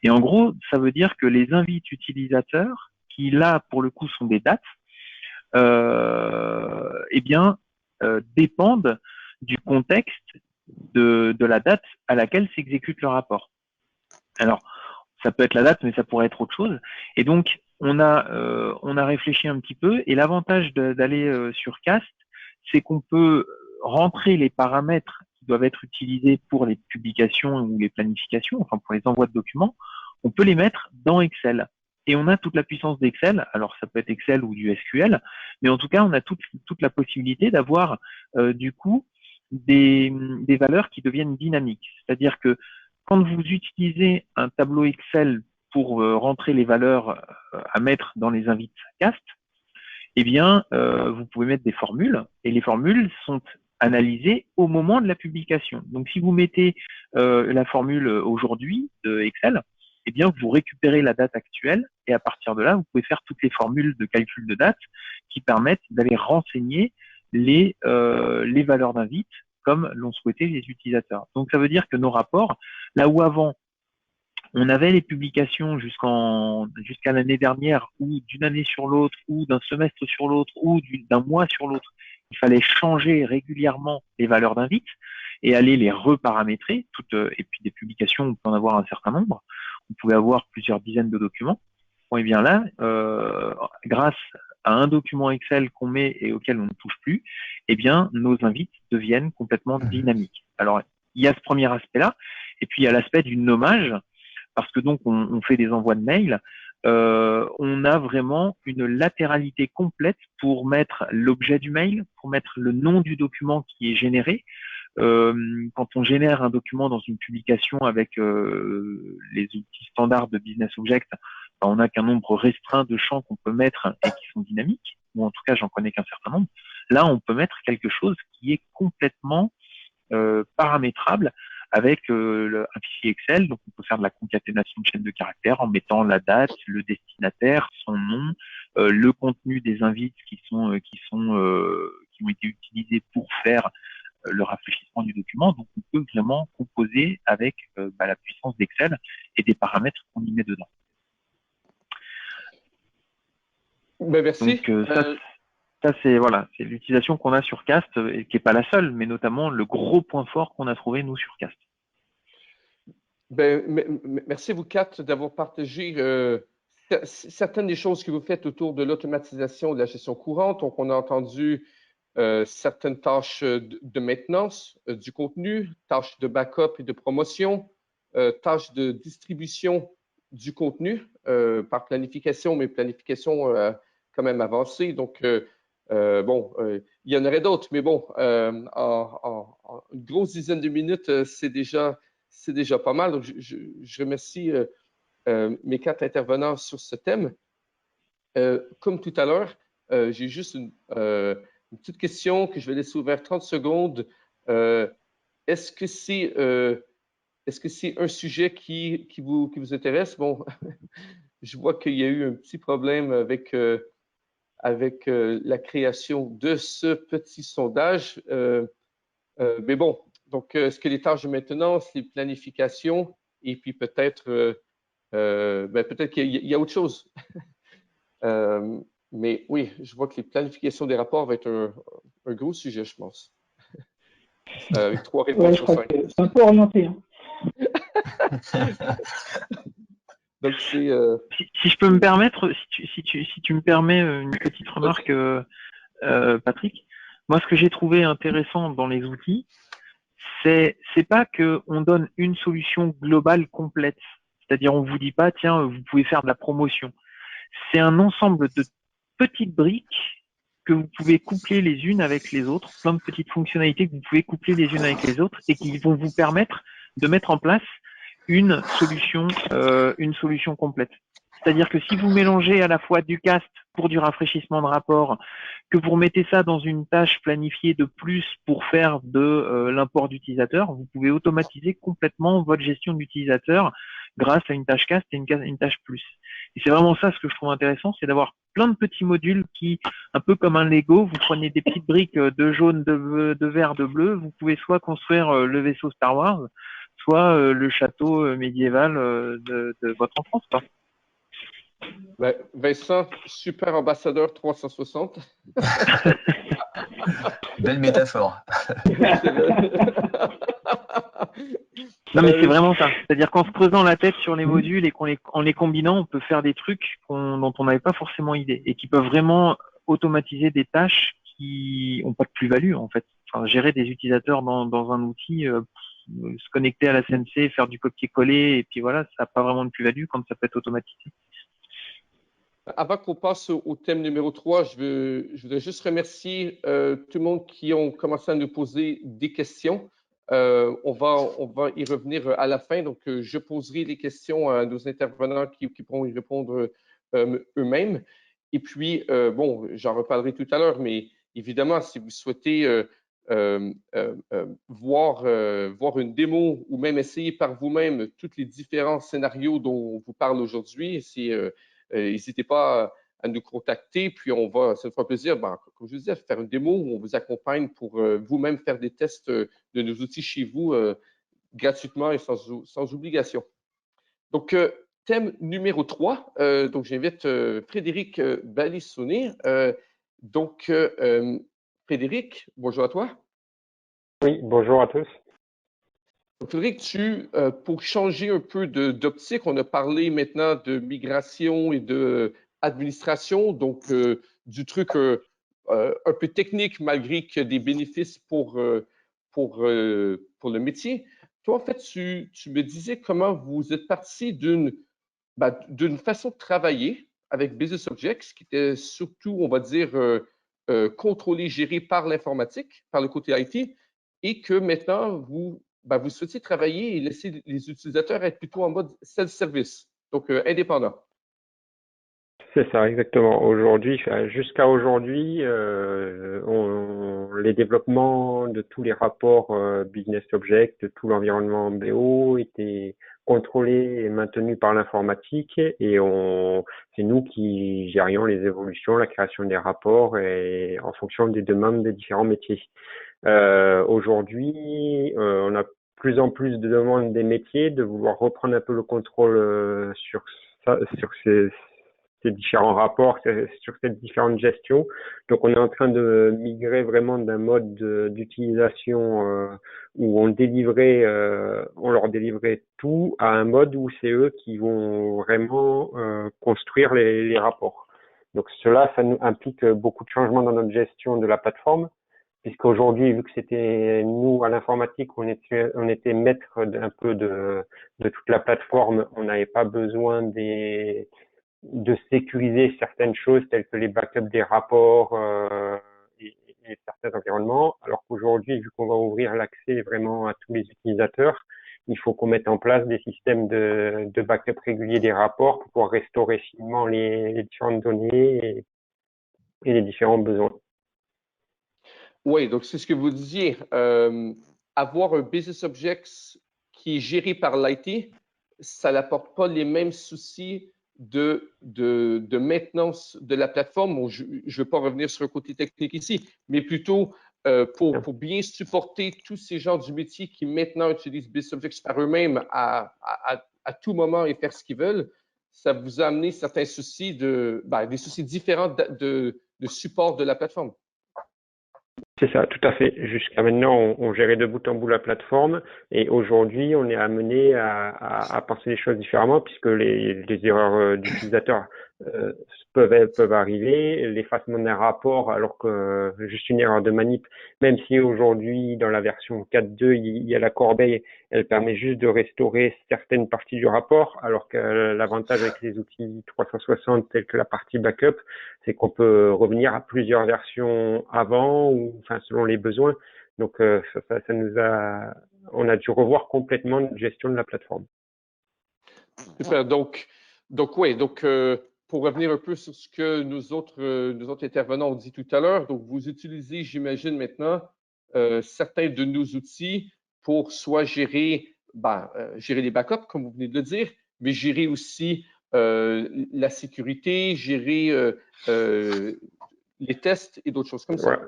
Et en gros, ça veut dire que les invites utilisateurs, qui là, pour le coup, sont des dates, dépendent du contexte de la date à laquelle s'exécute le rapport. Alors, ça peut être la date, mais ça pourrait être autre chose. Et donc, on a réfléchi un petit peu, et l'avantage d'aller sur Cast, c'est qu'on peut rentrer les paramètres qui doivent être utilisés pour les publications ou les planifications, enfin pour les envois de documents, on peut les mettre dans Excel. Et on a toute la puissance d'Excel, alors ça peut être Excel ou du SQL, mais en tout cas, on a toute la possibilité d'avoir du coup des valeurs qui deviennent dynamiques. C'est-à-dire que quand vous utilisez un tableau Excel pour rentrer les valeurs à mettre dans les invites cast, eh bien, vous pouvez mettre des formules, et les formules sont analysées au moment de la publication. Donc, si vous mettez la formule aujourd'hui de Excel, eh bien, vous récupérez la date actuelle, et à partir de là, vous pouvez faire toutes les formules de calcul de date qui permettent d'aller renseigner les valeurs d'invite comme l'ont souhaité les utilisateurs. Donc, ça veut dire que nos rapports, là où avant, on avait les publications jusqu'à l'année dernière, ou d'une année sur l'autre, ou d'un semestre sur l'autre, ou d'un mois sur l'autre, il fallait changer régulièrement les valeurs d'invite et aller les reparamétrer, et puis des publications, on peut en avoir un certain nombre, on pouvait avoir plusieurs dizaines de documents. Bon, et bien là, grâce à un document Excel qu'on met et auquel on ne touche plus, eh bien, nos invites deviennent complètement dynamiques. Alors, il y a ce premier aspect-là, et puis il y a l'aspect du nommage, parce que donc on fait des envois de mails, on a vraiment une latéralité complète pour mettre l'objet du mail, pour mettre le nom du document qui est généré, quand on génère un document dans une publication avec les outils standards de Business Object, on n'a qu'un nombre restreint de champs qu'on peut mettre et qui sont dynamiques, ou en tout cas j'en connais qu'un certain nombre. Là, on peut mettre quelque chose qui est complètement paramétrable avec un fichier Excel. Donc on peut faire de la concaténation de chaînes de caractères en mettant la date, le destinataire, son nom, le contenu des invites qui ont été utilisés pour faire le rafraîchissement du document. Donc on peut vraiment composer avec la puissance d'Excel et des paramètres qu'on y met dedans. Ben, merci. Donc ça c'est l'utilisation qu'on a sur Cast et qui est pas la seule, mais notamment le gros point fort qu'on a trouvé nous sur Cast. Ben, merci vous quatre d'avoir partagé certaines des choses que vous faites autour de l'automatisation de la gestion courante. Donc on a entendu certaines tâches de maintenance du contenu, tâches de backup et de promotion, tâches de distribution du contenu par planification, mais planification quand même avancée. Donc, il y en aurait d'autres, mais bon, en une grosse dizaine de minutes, c'est déjà pas mal. Donc, je remercie mes quatre intervenants sur ce thème. Comme tout à l'heure, j'ai juste une petite question que je vais laisser ouverte 30 secondes. Est-ce que c'est un sujet qui vous intéresse? Bon, je vois qu'il y a eu un petit problème avec la création de ce petit sondage. Mais bon, donc, est-ce que les tâches de maintenance, les planifications, et puis peut-être peut-être qu'il y a autre chose. Mais oui, je vois que les planifications des rapports va être un gros sujet, je pense. Avec 3 réponses sur 5. C'est un peu orienté. Hein. Donc, si je peux me permettre, si tu me permets une petite remarque, Patrick, moi ce que j'ai trouvé intéressant dans les outils, c'est pas que on donne une solution globale complète. C'est-à-dire on vous dit pas tiens vous pouvez faire de la promotion. C'est un ensemble de petites briques que vous pouvez coupler les unes avec les autres, plein de petites fonctionnalités que vous pouvez coupler les unes avec les autres et qui vont vous permettre de mettre en place une solution complète. C'est-à-dire que si vous mélangez à la fois du cast pour du rafraîchissement de rapport, que vous remettez ça dans une tâche planifiée de plus pour faire de l'import d'utilisateurs, vous pouvez automatiser complètement votre gestion d'utilisateur grâce à une tâche cast et une tâche plus. Et c'est vraiment ça ce que je trouve intéressant, c'est d'avoir plein de petits modules qui, un peu comme un Lego, vous prenez des petites briques de jaune, de vert, de bleu, vous pouvez soit construire le vaisseau Star Wars, soit le château médiéval de votre enfance, quoi. Ben, Vincent, super ambassadeur 360. Belle métaphore. Non mais c'est vraiment ça. C'est-à-dire qu'en se creusant la tête sur les modules et en les combinant, on peut faire des trucs dont on n'avait pas forcément idée et qui peuvent vraiment automatiser des tâches qui n'ont pas de plus-value en fait. Enfin, gérer des utilisateurs dans un outil, se connecter à la CNC, faire du copier-coller et puis voilà, ça n'a pas vraiment de plus-value quand ça peut être automatisé. Avant qu'on passe au thème numéro 3, je voudrais juste remercier tout le monde qui ont commencé à nous poser des questions. On va y revenir à la fin. Donc, je poserai les questions à nos intervenants qui pourront y répondre eux-mêmes. Et puis, j'en reparlerai tout à l'heure, mais évidemment, si vous souhaitez voir une démo ou même essayer par vous-même tous les différents scénarios dont on vous parle aujourd'hui, n'hésitez pas à nous contacter, puis ça nous fera plaisir, comme je vous disais, faire une démo où on vous accompagne pour vous-même faire des tests de nos outils chez vous gratuitement et sans obligation. Donc, thème numéro 3, donc j'invite Frédéric Balissonnet. Frédéric, bonjour à toi. Oui, bonjour à tous. Frédéric, pour changer un peu d'optique, on a parlé maintenant de migration et d'administration, donc du truc un peu technique malgré qu'il y a des bénéfices pour le métier. Toi, en fait, tu me disais comment vous êtes parti d'une façon de travailler avec Business Objects qui était surtout, on va dire, contrôlé, géré par l'informatique, par le côté IT. et que maintenant, vous souhaitez travailler et laisser les utilisateurs être plutôt en mode self-service, donc indépendant. C'est ça, exactement. Aujourd'hui, jusqu'à aujourd'hui, les développements de tous les rapports Business Object, de tout l'environnement BO étaient contrôlés et maintenus par l'informatique et c'est nous qui gérions les évolutions, la création des rapports et en fonction des demandes des différents métiers. Aujourd'hui, on a plus en plus de demandes des métiers de vouloir reprendre un peu le contrôle sur ces différents rapports, sur cette différente gestion. Donc, on est en train de migrer vraiment d'un mode d'utilisation où on leur délivrait tout à un mode où c'est eux qui vont vraiment construire les rapports. Donc, cela, ça nous implique beaucoup de changements dans notre gestion de la plateforme, puisqu'aujourd'hui, vu que c'était nous à l'informatique, on était maître un peu de toute la plateforme, on n'avait pas besoin de sécuriser certaines choses telles que les backups des rapports et certains environnements, alors qu'aujourd'hui, vu qu'on va ouvrir l'accès vraiment à tous les utilisateurs, il faut qu'on mette en place des systèmes de backup réguliers des rapports pour pouvoir restaurer finement les différentes données et les différents besoins. Oui, donc c'est ce que vous disiez. Avoir un Business Objects qui est géré par l'IT, ça n'apporte pas les mêmes soucis de maintenance de la plateforme. Bon, je ne veux pas revenir sur le côté technique ici, mais plutôt pour bien supporter tous ces gens du métier qui maintenant utilisent Business Objects par eux-mêmes à tout moment et faire ce qu'ils veulent. Ça vous a amené certains soucis des soucis différents de support de la plateforme. C'est ça, tout à fait. Jusqu'à maintenant, on gérait de bout en bout la plateforme et aujourd'hui, on est amené à penser les choses différemment puisque les erreurs d'utilisateurs peuvent arriver, l'effacement d'un rapport alors que juste une erreur de manip, même si aujourd'hui, dans la version 4.2, il y a la corbeille, elle permet juste de restaurer certaines parties du rapport, alors que l'avantage avec les outils 360 tels que la partie backup, c'est qu'on peut revenir à plusieurs versions avant ou enfin selon les besoins. Donc on a dû revoir complètement notre gestion de la plateforme. Super. Donc pour revenir un peu sur ce que nos autres intervenants ont dit tout à l'heure, donc vous utilisez, j'imagine maintenant, certains de nos outils pour soit gérer les backups, comme vous venez de le dire, mais gérer aussi la sécurité, gérer les tests et d'autres choses comme ça. Ouais.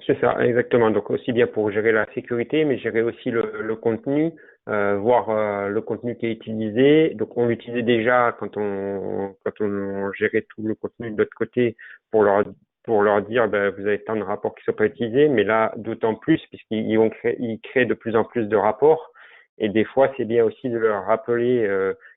C'est ça, exactement. Donc aussi bien pour gérer la sécurité, mais gérer aussi le contenu, voir le contenu qui est utilisé. Donc on l'utilisait déjà quand on gérait tout le contenu de l'autre côté pour leur dire vous avez tant de rapports qui ne sont pas utilisés, mais là d'autant plus puisqu'ils créent de plus en plus de rapports. Et des fois c'est bien aussi de leur rappeler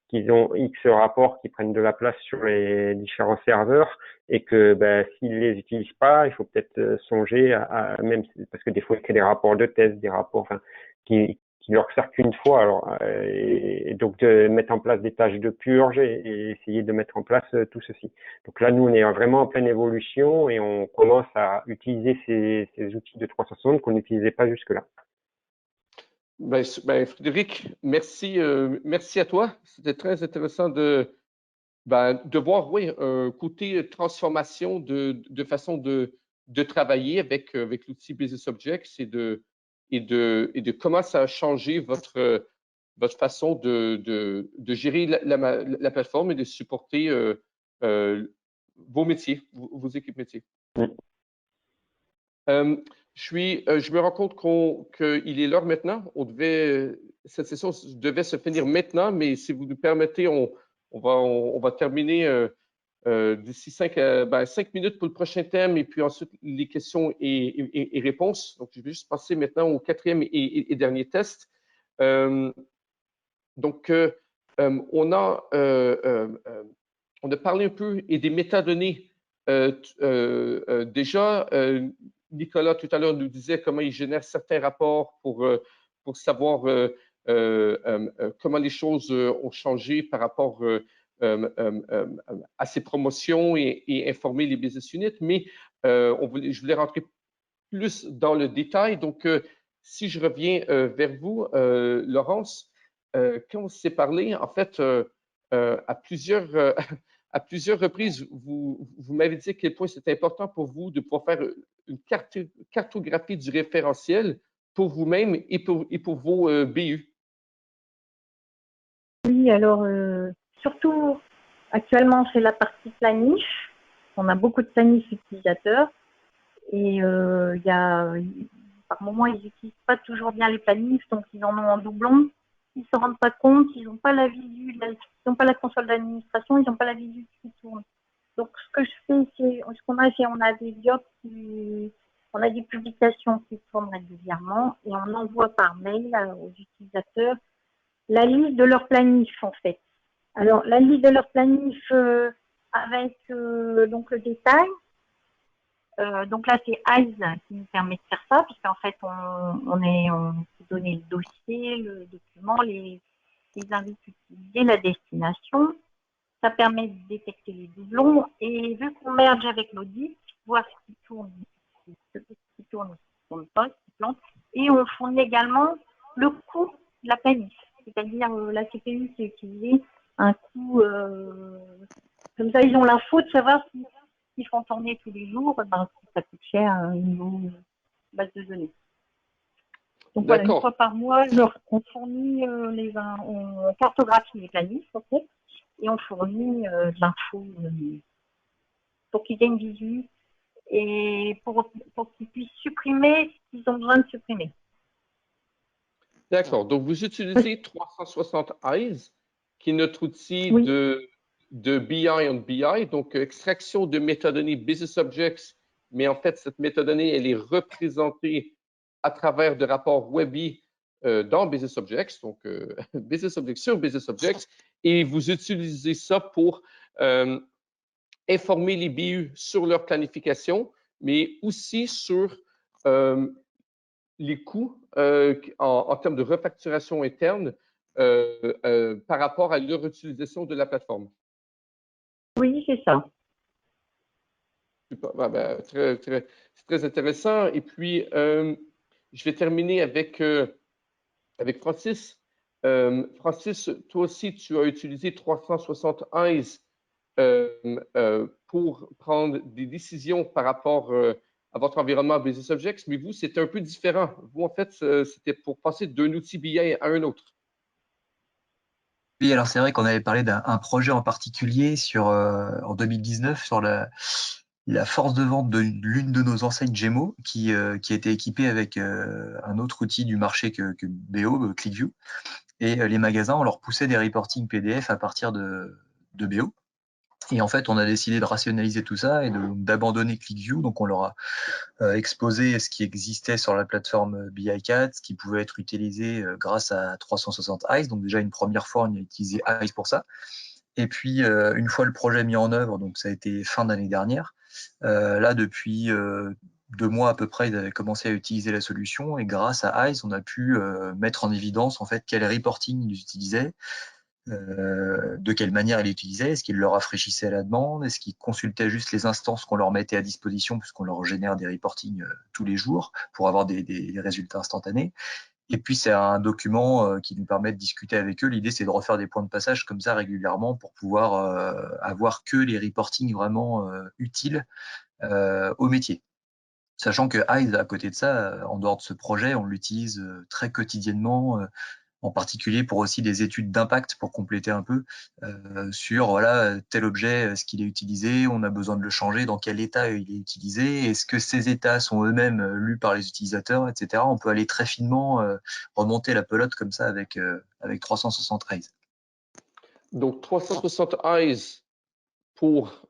qu'ils ont X rapports qui prennent de la place sur les différents serveurs et que s'ils les utilisent pas, il faut peut-être songer à même parce que des fois ils créent des rapports de test, des rapports qui leur servent qu'une fois. Alors et donc de mettre en place des tâches de purge et essayer de mettre en place tout ceci. Donc là nous on est vraiment en pleine évolution et on commence à utiliser ces outils de 360 qu'on n'utilisait pas jusque-là. Frédéric, merci à toi. C'était très intéressant de voir, oui, un côté transformation de façon de travailler avec l'outil Business Objects et de comment ça a changé votre façon de gérer la plateforme et de supporter vos métiers, vos équipes métiers. Je me rends compte qu'il est l'heure maintenant. Cette session devait se finir maintenant, mais si vous nous permettez, on va terminer d'ici 5 minutes pour le prochain thème et puis ensuite les questions et réponses. Donc, je vais juste passer maintenant au quatrième et dernier test. On a parlé un peu et des métadonnées. Déjà, Nicolas, tout à l'heure, nous disait comment il génère certains rapports pour savoir comment les choses ont changé par rapport à ses promotions et informer les business units. Mais je voulais rentrer plus dans le détail. Donc, si je reviens vers vous, Laurence, quand on s'est parlé, en fait, à plusieurs, à plusieurs reprises, vous m'avez dit à quel point c'était important pour vous de pouvoir faire une cartographie du référentiel pour vous-même et pour vos BU. Oui, alors surtout actuellement c'est la partie planif. On a beaucoup de planifs utilisateurs et par moment ils n'utilisent pas toujours bien les planifs, donc ils en ont en doublon. Ils ne se rendent pas compte, ils n'ont pas la visu, ils n'ont pas la console d'administration, ils n'ont pas la visu qui tourne. Donc ce que je fais, c'est on a des jobs on a des publications qui tournent régulièrement et on envoie par mail aux utilisateurs la liste de leur planif en fait. Alors la liste de leur planif avec donc le détail. Donc là c'est Eyes qui nous permet de faire ça puisqu'en fait on peut donner le dossier, le document, les invités utilisés, la destination. Ça permet de détecter les doublons et vu qu'on merge avec l'audit, voir ce qui tourne, ce qui tourne pas, ce qui plante. Et on fournit également le coût de la planif, c'est-à-dire la CPU qui est utilisée, un coût, comme ça ils ont l'info de savoir s'ils font tourner tous les jours, ben, ça coûte cher au niveau base de données. Donc voilà, une fois par mois, on fournit on cartographie les planifs, en fait, et on fournit de l'info pour qu'ils aient une visu et pour qu'ils puissent supprimer ce qu'ils ont besoin de supprimer. D'accord. Donc, vous utilisez 360 Eyes, qui est notre outil de BI on BI, donc extraction de métadonnées Business Objects, mais en fait, cette métadonnée, elle est représentée à travers de rapports Webby dans Business Objects, donc Business Objects sur Business Objects, et vous utilisez ça pour informer les BU sur leur planification, mais aussi sur les coûts en termes de refacturation interne par rapport à leur utilisation de la plateforme. Oui, c'est ça. C'est très intéressant. Et puis, je vais terminer avec Francis. Francis, toi aussi, tu as utilisé 360 Eyes pour prendre des décisions par rapport à votre environnement Business Objects, mais vous, c'était un peu différent. Vous, en fait, c'était pour passer d'un outil BI à un autre. Oui, alors c'est vrai qu'on avait parlé d'un projet en particulier en 2019 sur la force de vente de l'une de nos enseignes Gémeaux qui était équipée avec un autre outil du marché que BO, ClickView. Et les magasins, on leur poussait des reporting PDF à partir de BO. Et en fait, on a décidé de rationaliser tout ça et d'abandonner ClickView. Donc, on leur a exposé ce qui existait sur la plateforme BI4, ce qui pouvait être utilisé grâce à 360 Eyes. Donc, déjà, une première fois, on a utilisé Eyes pour ça. Et puis, une fois le projet mis en œuvre, donc ça a été fin d'année dernière, là, depuis 2 mois à peu près, ils avaient commencé à utiliser la solution. Et grâce à Eyes, on a pu mettre en évidence en fait quel reporting ils utilisaient, de quelle manière ils l'utilisaient, est-ce qu'ils le rafraîchissaient à la demande, est-ce qu'ils consultaient juste les instances qu'on leur mettait à disposition puisqu'on leur génère des reportings tous les jours pour avoir des résultats instantanés. Et puis c'est un document qui nous permet de discuter avec eux. L'idée c'est de refaire des points de passage comme ça régulièrement pour pouvoir avoir que les reportings vraiment utiles au métier. Sachant que Eyes, à côté de ça, en dehors de ce projet, on l'utilise très quotidiennement, en particulier pour aussi des études d'impact pour compléter un peu sur voilà tel objet, est-ce qu'il est utilisé, on a besoin de le changer, dans quel état il est utilisé, est-ce que ces états sont eux-mêmes lus par les utilisateurs, etc. On peut aller très finement remonter la pelote comme ça avec 360 Eyes. Donc 360 Eyes pour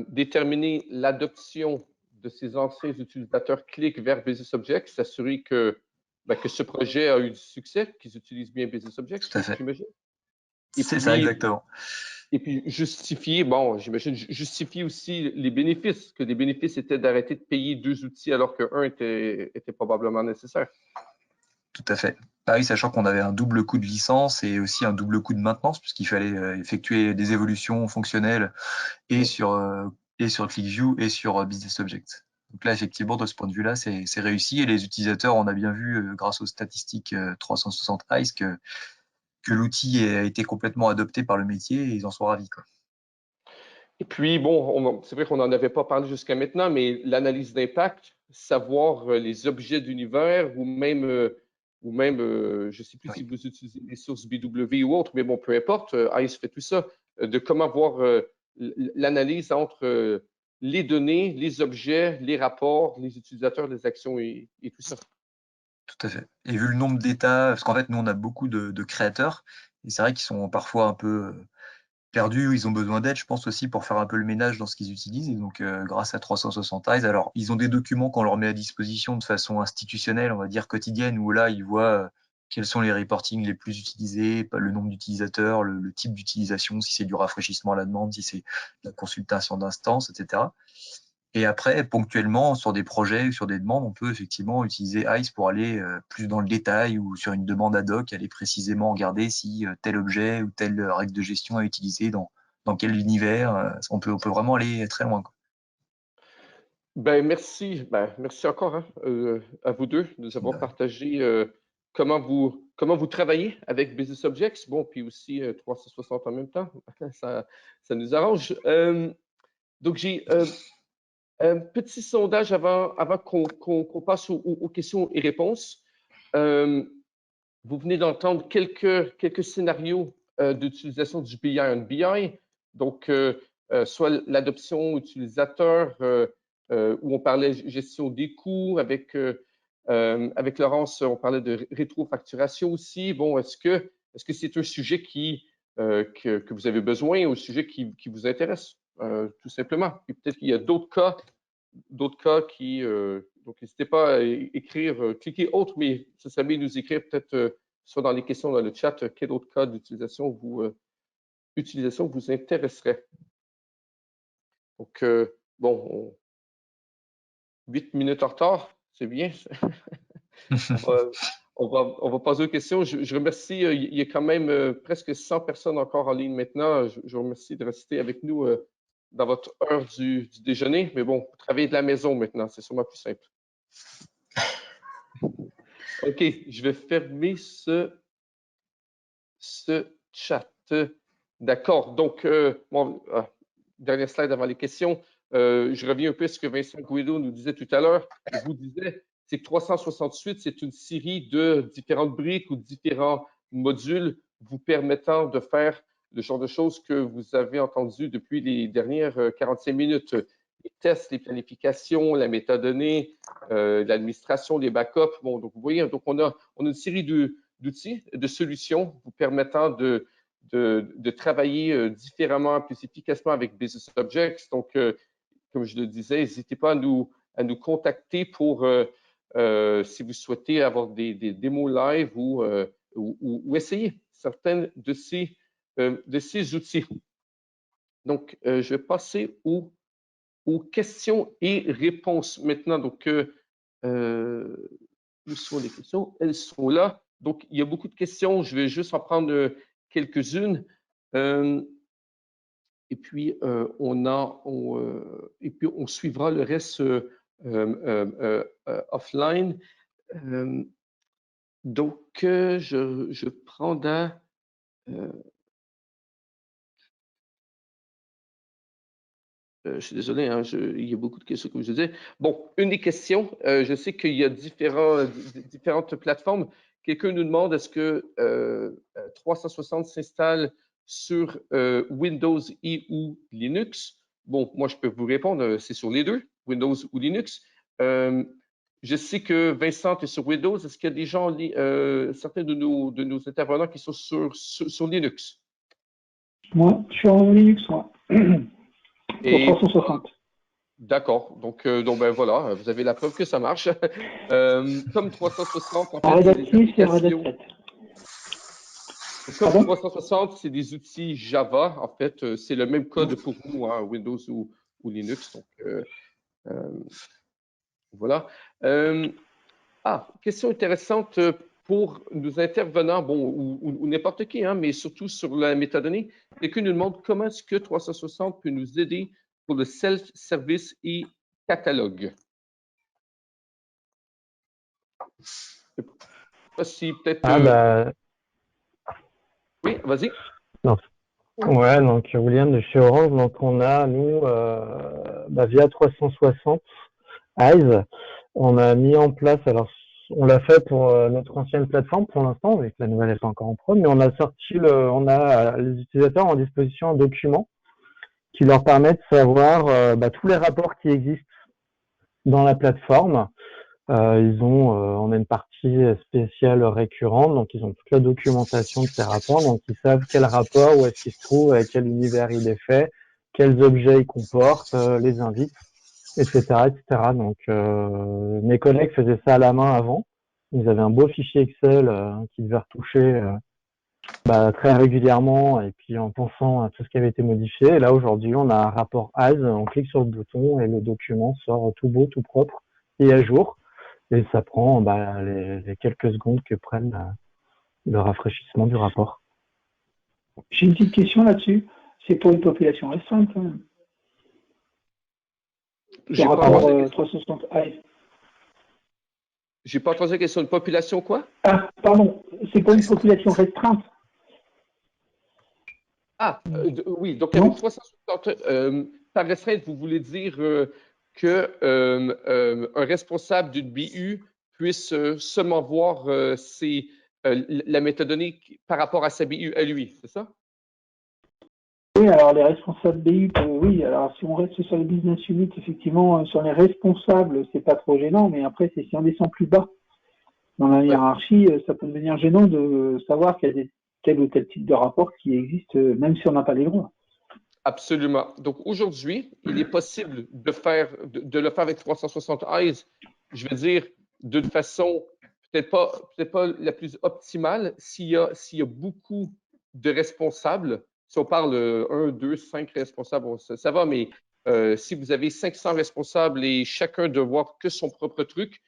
déterminer l'adoption de ces anciens utilisateurs cliquent vers Business Objects, s'assurer que ce projet a eu du succès, qu'ils utilisent bien Business Objects, j'imagine. C'est ça, exactement. Et puis justifier, justifier aussi les bénéfices, que les bénéfices étaient d'arrêter de payer 2 outils alors qu'un était probablement nécessaire. Tout à fait. Pareil, sachant qu'on avait un double coût de licence et aussi un double coût de maintenance, puisqu'il fallait effectuer des évolutions fonctionnelles et sur ClickView et sur Business Objects. Donc là, effectivement, de ce point de vue-là, c'est réussi et les utilisateurs, on a bien vu, grâce aux statistiques 360 Eyes, que l'outil a été complètement adopté par le métier et ils en sont ravis, quoi. Et puis, bon, c'est vrai qu'on n'en avait pas parlé jusqu'à maintenant, mais l'analyse d'impact, savoir les objets d'univers ou même, je ne sais plus Oui. si vous utilisez des sources BW ou autres, mais bon, peu importe, ICE fait tout ça, de comment voir l'analyse entre les données, les objets, les rapports, les utilisateurs, les actions et tout ça. Tout à fait. Et vu le nombre d'états, parce qu'en fait, nous, on a beaucoup de créateurs, et c'est vrai qu'ils sont parfois un peu perdus, ils ont besoin d'aide, je pense aussi, pour faire un peu le ménage dans ce qu'ils utilisent. Et donc, grâce à 360 Eyes, alors, ils ont des documents qu'on leur met à disposition de façon institutionnelle, on va dire quotidienne, où là, ils voient quels sont les reportings les plus utilisés, le nombre d'utilisateurs, le type d'utilisation, si c'est du rafraîchissement à la demande, si c'est de la consultation d'instance, etc. Et après, ponctuellement, sur des projets ou sur des demandes, on peut effectivement utiliser ICE pour aller plus dans le détail ou sur une demande ad hoc, aller précisément regarder si tel objet ou telle règle de gestion est utilisée dans quel univers. On peut vraiment aller très loin, quoi. Merci encore hein, à vous deux de nous avoir partagé comment vous travaillez avec Business Objects, bon, puis aussi 360 en même temps, ça nous arrange. Donc, j'ai un petit sondage avant qu'on passe aux questions et réponses. Vous venez d'entendre quelques scénarios d'utilisation du BI en BI, donc soit l'adoption utilisateur, où on parlait gestion des coûts, avec Laurence, on parlait de rétrofacturation aussi. Bon, est-ce que c'est un sujet que vous avez besoin ou un sujet qui vous intéresse, tout simplement? Et peut-être qu'il y a d'autres cas qui. Donc, n'hésitez pas à écrire, cliquez autre, mais ça serait bien de nous écrire peut-être soit dans les questions dans le chat, quel autre cas d'utilisation vous intéresserait. Donc, bon, 8 minutes en retard, c'est bien. On va passer aux questions. Je remercie, il y a quand même presque 100 personnes encore en ligne maintenant. Je vous remercie de rester avec nous dans votre heure du déjeuner. Mais bon, vous travaillez de la maison maintenant, c'est sûrement plus simple. OK, je vais fermer ce chat. D'accord. Donc, dernière slide avant les questions. Je reviens un peu à ce que Vincent Guido nous disait tout à l'heure. Il vous disait, c'est que 368, c'est une série de différentes briques ou différents modules vous permettant de faire le genre de choses que vous avez entendu depuis les dernières 45 minutes. Les tests, les planifications, la métadonnée, l'administration, les backups. Bon, donc vous voyez, donc on a une série d'outils, de solutions vous permettant de travailler différemment, plus efficacement avec Business Objects. Donc, comme je le disais, n'hésitez pas à nous contacter pour, si vous souhaitez avoir des démos live ou essayer certains de ces outils. Donc, je vais passer aux questions et réponses maintenant. Donc, où sont les questions? Elles sont là. Donc, il y a beaucoup de questions. Je vais juste en prendre quelques-unes. Et puis, on suivra le reste offline. Donc, je prends je suis désolé, hein, il y a beaucoup de questions, comme je disais. Bon, une des questions, je sais qu'il y a différentes plateformes. Quelqu'un nous demande, est-ce que 360 s'installe sur Windows et ou Linux? Bon, moi, je peux vous répondre, c'est sur les deux, Windows ou Linux. Je sais que Vincent est sur Windows. Est-ce qu'il y a des gens, certains de nos intervenants qui sont sur Linux? Moi, je suis en Linux, moi. Et 360. d'accord. Donc, ben voilà, vous avez la preuve que ça marche. Comme 360, en fait, Red Hat 6 et Red Hat 7. Comme 360, c'est des outils Java. En fait, c'est le même code pour nous, hein, Windows ou Linux. Donc, voilà. Question intéressante pour nos intervenants, bon, ou n'importe qui, hein, mais surtout sur la métadonnée. Quelqu'un nous demande comment est-ce que 360 peut nous aider pour le self-service et catalogue. Je sais pas si peut-être. Oui, vas-y. Non. Ouais, donc William de chez Orange, donc on a, nous, via 360 Eyes, on a mis en place, alors on l'a fait pour notre ancienne plateforme pour l'instant, avec la nouvelle n'est pas encore en prod, mais on a les utilisateurs en disposition un document qui leur permet de savoir tous les rapports qui existent dans la plateforme. On a une partie spéciale récurrente, donc ils ont toute la documentation de ces rapports, donc ils savent quel rapport, où est-ce qu'il se trouve, avec quel univers il est fait, quels objets il comporte, les indices, etc., etc. Donc mes collègues faisaient ça à la main avant. Ils avaient un beau fichier Excel qu'ils devaient retoucher très régulièrement et puis en pensant à tout ce qui avait été modifié. Et là aujourd'hui, on a un rapport AS, on clique sur le bouton et le document sort tout beau, tout propre et à jour. Et ça prend les quelques secondes que prennent le rafraîchissement du rapport. J'ai une petite question là-dessus. C'est pour une population restreinte quand même. Le rapport 360 Eyes. J'ai pas entendu la question de population quoi? Ah, pardon, c'est pour une population restreinte. Ah, oui, donc avec 360, par restreinte, vous voulez dire que un responsable d'une BU puisse seulement voir la métadonnée par rapport à sa BU à lui, c'est ça? Oui, alors les responsables BU, oui, alors si on reste sur les business units, effectivement, sur les responsables, c'est pas trop gênant, mais après, c'est si on descend plus bas dans la hiérarchie, ça peut devenir gênant de savoir qu'il y a tel ou tel type de rapport qui existe, même si on n'a pas les droits. Absolument. Donc aujourd'hui, il est possible de le faire avec 360 Eyes, je veux dire, d'une façon peut-être pas la plus optimale. S'il y a beaucoup de responsables, si on parle 1, 2, 5 responsables, ça va, mais si vous avez 500 responsables et chacun de voir que son propre truc,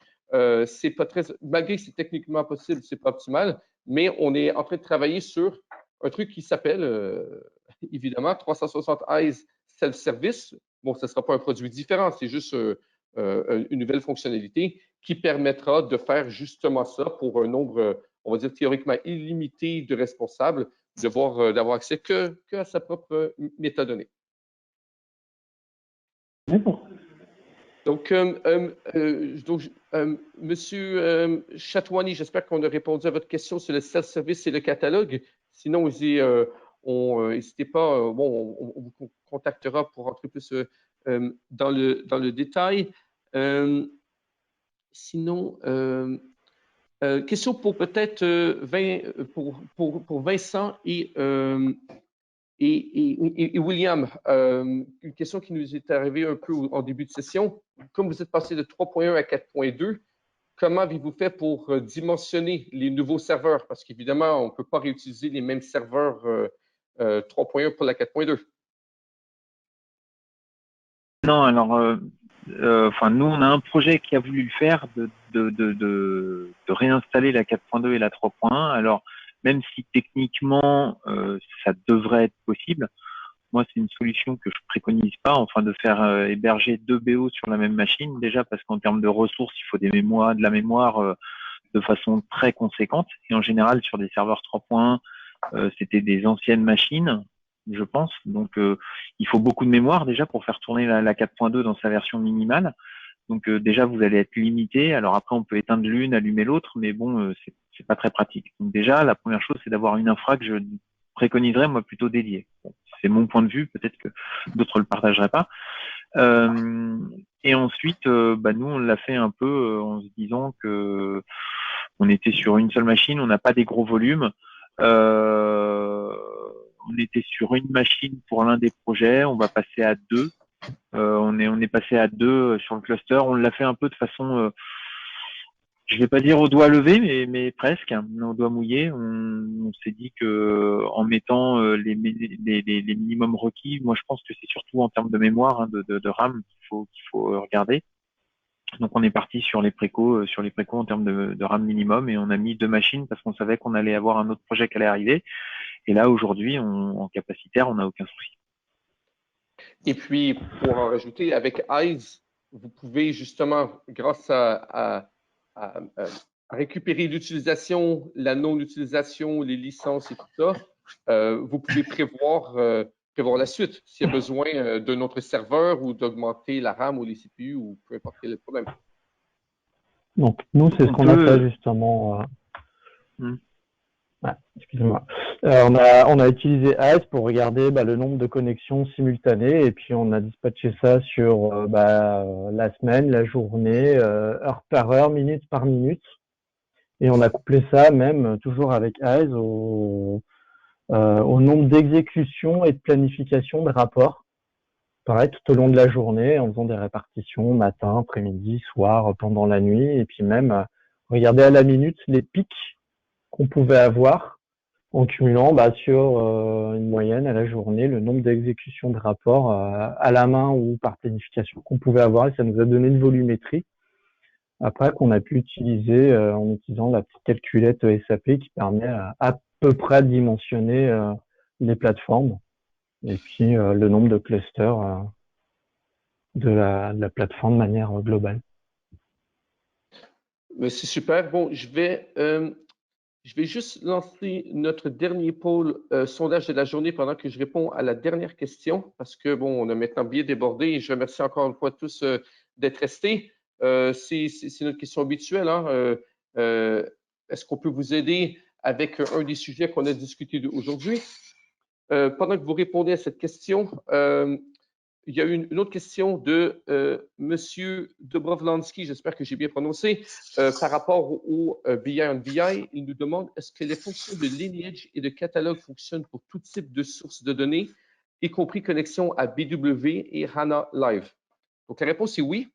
c'est pas très, malgré que c'est techniquement possible, c'est pas optimal, mais on est en train de travailler sur un truc qui s'appelle évidemment 360 Eyes Self-Service. Bon, ce ne sera pas un produit différent, c'est juste une nouvelle fonctionnalité qui permettra de faire justement ça pour un nombre, on va dire théoriquement illimité de responsables, d'avoir accès que à sa propre métadonnée. Donc, Monsieur Chatouani, j'espère qu'on a répondu à votre question sur le self-service et le catalogue. Sinon, n'hésitez pas, on vous contactera pour entrer plus dans le détail. Sinon, question pour peut-être pour Vincent et William, une question qui nous est arrivée un peu en début de session. Comme vous êtes passé de 3.1 à 4.2, comment avez-vous fait pour dimensionner les nouveaux serveurs? Parce qu'évidemment, on ne peut pas réutiliser les mêmes serveurs 3.1 pour la 4.2. Non, alors, nous, on a un projet qui a voulu le faire, de réinstaller la 4.2 et la 3.1. Alors, même si techniquement, ça devrait être possible, moi, c'est une solution que je préconise pas, enfin, de faire héberger 2 BO sur la même machine, déjà parce qu'en termes de ressources, il faut de la mémoire de façon très conséquente. Et en général, sur des serveurs 3.1, c'était des anciennes machines, je pense. Donc, il faut beaucoup de mémoire déjà pour faire tourner la 4.2 dans sa version minimale. Donc, déjà, vous allez être limité. Alors après, on peut éteindre l'une, allumer l'autre, mais bon, c'est pas très pratique. Donc déjà, la première chose, c'est d'avoir une infra que je préconiserais, moi, plutôt dédiée. Bon, c'est mon point de vue. Peut-être que d'autres le partageraient pas. Et ensuite, nous, on l'a fait un peu en se disant que on était sur une seule machine, on n'a pas des gros volumes. On était sur une machine pour l'un des projets, on va passer à 2. On est passé à 2 sur le cluster. On l'a fait un peu de façon, je vais pas dire au doigt levé, mais presque, au doigt mouillé. On s'est dit que en mettant les minimums requis, moi je pense que c'est surtout en termes de mémoire, de RAM qu'il faut regarder. Donc on est parti sur les précaux en termes de RAM minimum, et on a mis 2 machines parce qu'on savait qu'on allait avoir un autre projet qui allait arriver. Et là aujourd'hui, en capacitaire, on n'a aucun souci. Et puis pour en rajouter, avec Eyes, vous pouvez justement, grâce à récupérer l'utilisation, la non-utilisation, les licences et tout ça, vous pouvez prévoir la suite s'il y a besoin d'un autre serveur ou d'augmenter la RAM ou les CPU ou peu importe quel est le problème. Donc, nous, c'est ce qu'on a fait justement. Excusez-moi. On a utilisé AES pour regarder le nombre de connexions simultanées et puis on a dispatché ça sur la semaine, la journée, heure par heure, minute par minute. Et on a couplé ça même toujours avec AES au nombre d'exécutions et de planification de rapports. Pareil, tout au long de la journée, en faisant des répartitions matin, après-midi, soir, pendant la nuit, et puis même regarder à la minute les pics qu'on pouvait avoir en cumulant sur une moyenne à la journée le nombre d'exécutions de rapports à la main ou par planification qu'on pouvait avoir, et ça nous a donné une volumétrie après qu'on a pu utiliser en utilisant la petite calculette SAP qui permet à peu près de dimensionner les plateformes et puis le nombre de clusters de la plateforme de manière globale. C'est super. Bon, je vais juste lancer notre dernier pôle sondage de la journée pendant que je réponds à la dernière question parce que, bon, on a maintenant bien débordé et je remercie encore une fois tous d'être restés. C'est notre question habituelle. Hein? Est-ce qu'on peut vous aider avec un des sujets qu'on a discuté aujourd'hui? Pendant que vous répondez à cette question, il y a une autre question de Monsieur Dobrovlansky, j'espère que j'ai bien prononcé, par rapport au BI on BI. Il nous demande est-ce que les fonctions de lineage et de catalogue fonctionnent pour tout type de sources de données, y compris connexion à BW et HANA Live? Donc la réponse est oui,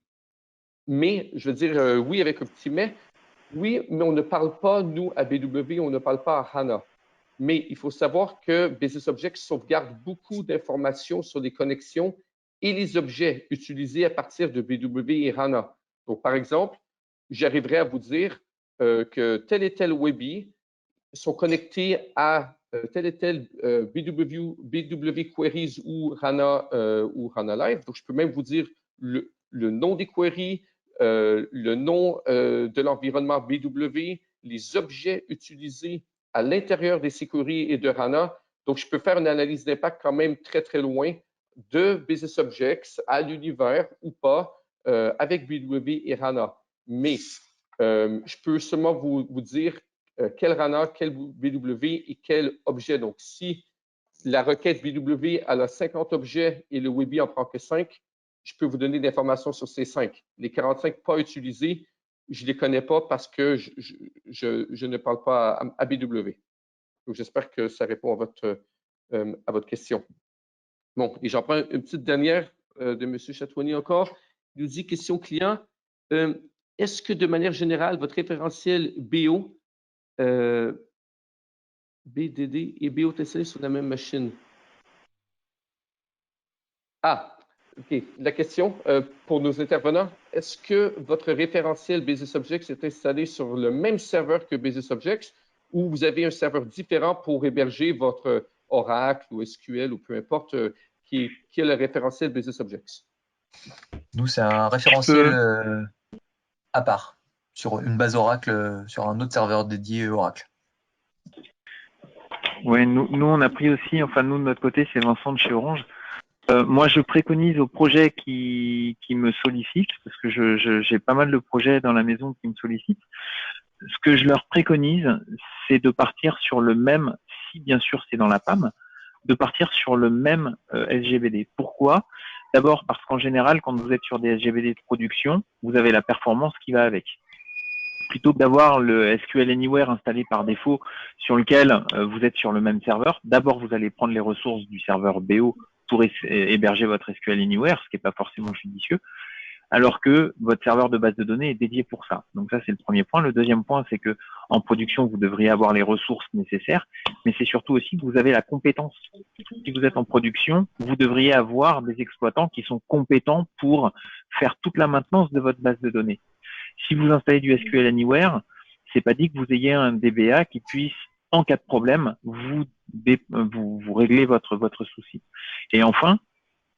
mais je veux dire oui avec un petit mais. Oui, mais on ne parle pas, nous, à BW, on ne parle pas à HANA. Mais il faut savoir que Business Objects sauvegarde beaucoup d'informations sur les connexions et les objets utilisés à partir de BW et HANA. Donc, par exemple, j'arriverai à vous dire que tel et tel Webby sont connectés à tel et tel BW Queries ou HANA Live. Donc, je peux même vous dire le nom des queries, le nom de l'environnement BW, les objets utilisés à l'intérieur des queries et de HANA. Donc, je peux faire une analyse d'impact quand même très, très loin de Business Objects à l'univers ou pas avec BW et HANA. Mais je peux seulement vous dire quel HANA, quel BW et quel objet. Donc, si la requête BW a 50 objets et le Webby en prend que 5, je peux vous donner des informations sur ces 5. Les 45 pas utilisés, je ne les connais pas parce que je ne parle pas à BW. Donc, j'espère que ça répond à votre question. Bon, et j'en prends une petite dernière de M. Chatouani encore. Il nous dit, question client, est-ce que de manière générale, votre référentiel BO, BDD et BOTC sur la même machine? Ah, OK. La question pour nos intervenants, est-ce que votre référentiel Business Objects est installé sur le même serveur que Business Objects ou vous avez un serveur différent pour héberger votre Oracle ou SQL ou peu importe qui est le référentiel Business Objects? Nous, c'est un référentiel à part, sur une base Oracle, sur un autre serveur dédié Oracle. Oui, nous, on a pris aussi, enfin, nous, de notre côté, c'est Vincent de chez Orange. Moi, je préconise aux projets qui me sollicitent, parce que j'ai pas mal de projets dans la maison qui me sollicitent. Ce que je leur préconise, c'est de partir sur le même, si bien sûr c'est dans la PAM, de partir sur le même SGBD. Pourquoi? D'abord parce qu'en général, quand vous êtes sur des SGBD de production, vous avez la performance qui va avec. Plutôt que d'avoir le SQL Anywhere installé par défaut sur lequel vous êtes sur le même serveur, d'abord vous allez prendre les ressources du serveur BO pour héberger votre SQL Anywhere, ce qui n'est pas forcément judicieux, alors que votre serveur de base de données est dédié pour ça. Donc ça, c'est le premier point. Le deuxième point, c'est que en production, vous devriez avoir les ressources nécessaires, mais c'est surtout aussi que vous avez la compétence. Si vous êtes en production, vous devriez avoir des exploitants qui sont compétents pour faire toute la maintenance de votre base de données. Si vous installez du SQL Anywhere, c'est pas dit que vous ayez un DBA qui puisse, en cas de problème, vous régler votre souci. Et enfin,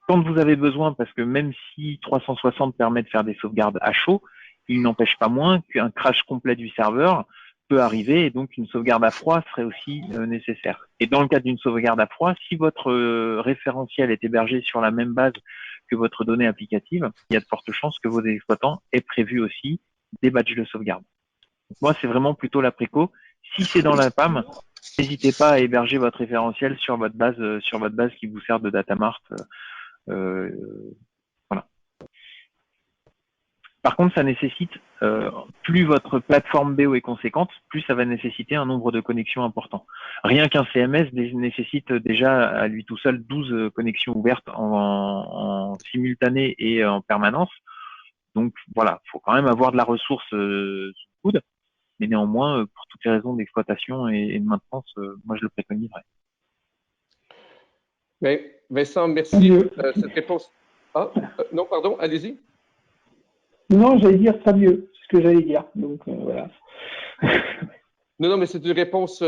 quand vous avez besoin, parce que même si 360 permet de faire des sauvegardes à chaud, Il n'empêche pas moins qu'un crash complet du serveur peut arriver et donc une sauvegarde à froid serait aussi nécessaire. Et dans le cadre d'une sauvegarde à froid, si votre référentiel est hébergé sur la même base que votre donnée applicative, il y a de fortes chances que vos exploitants aient prévu aussi des badges de sauvegarde. Donc moi, c'est vraiment plutôt la préco. Si c'est dans la PAM, n'hésitez pas à héberger votre référentiel sur votre base qui vous sert de data mart. Voilà. Par contre, ça nécessite, plus votre plateforme BO est conséquente, plus ça va nécessiter un nombre de connexions important. Rien qu'un CMS nécessite déjà à lui tout seul 12 connexions ouvertes en simultané et en permanence. Donc voilà, il faut quand même avoir de la ressource sous le coude, mais néanmoins, pour toutes les raisons d'exploitation et de maintenance, moi je le préconiserais. Mais Vincent, merci pour cette réponse. Ah, non, pardon, allez-y. Non, j'allais dire ça mieux, c'est ce que j'allais dire. Donc voilà. Non, mais c'est une réponse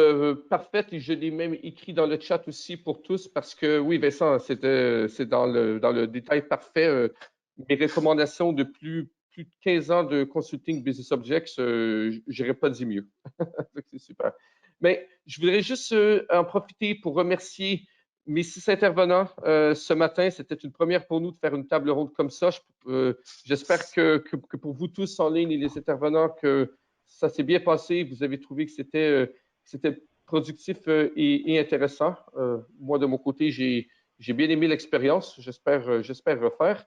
parfaite et je l'ai même écrit dans le chat aussi pour tous parce que oui, Vincent, c'est dans le détail parfait. Mes recommandations de plus de 15 ans de consulting Business Objects, je n'aurais pas dit mieux. C'est super. Mais je voudrais juste en profiter pour remercier mes 6 intervenants ce matin. C'était une première pour nous de faire une table ronde comme ça. J'espère que pour vous tous en ligne et les intervenants, que ça s'est bien passé. Vous avez trouvé que c'était productif et intéressant. Moi, de mon côté, j'ai bien aimé l'expérience. J'espère refaire.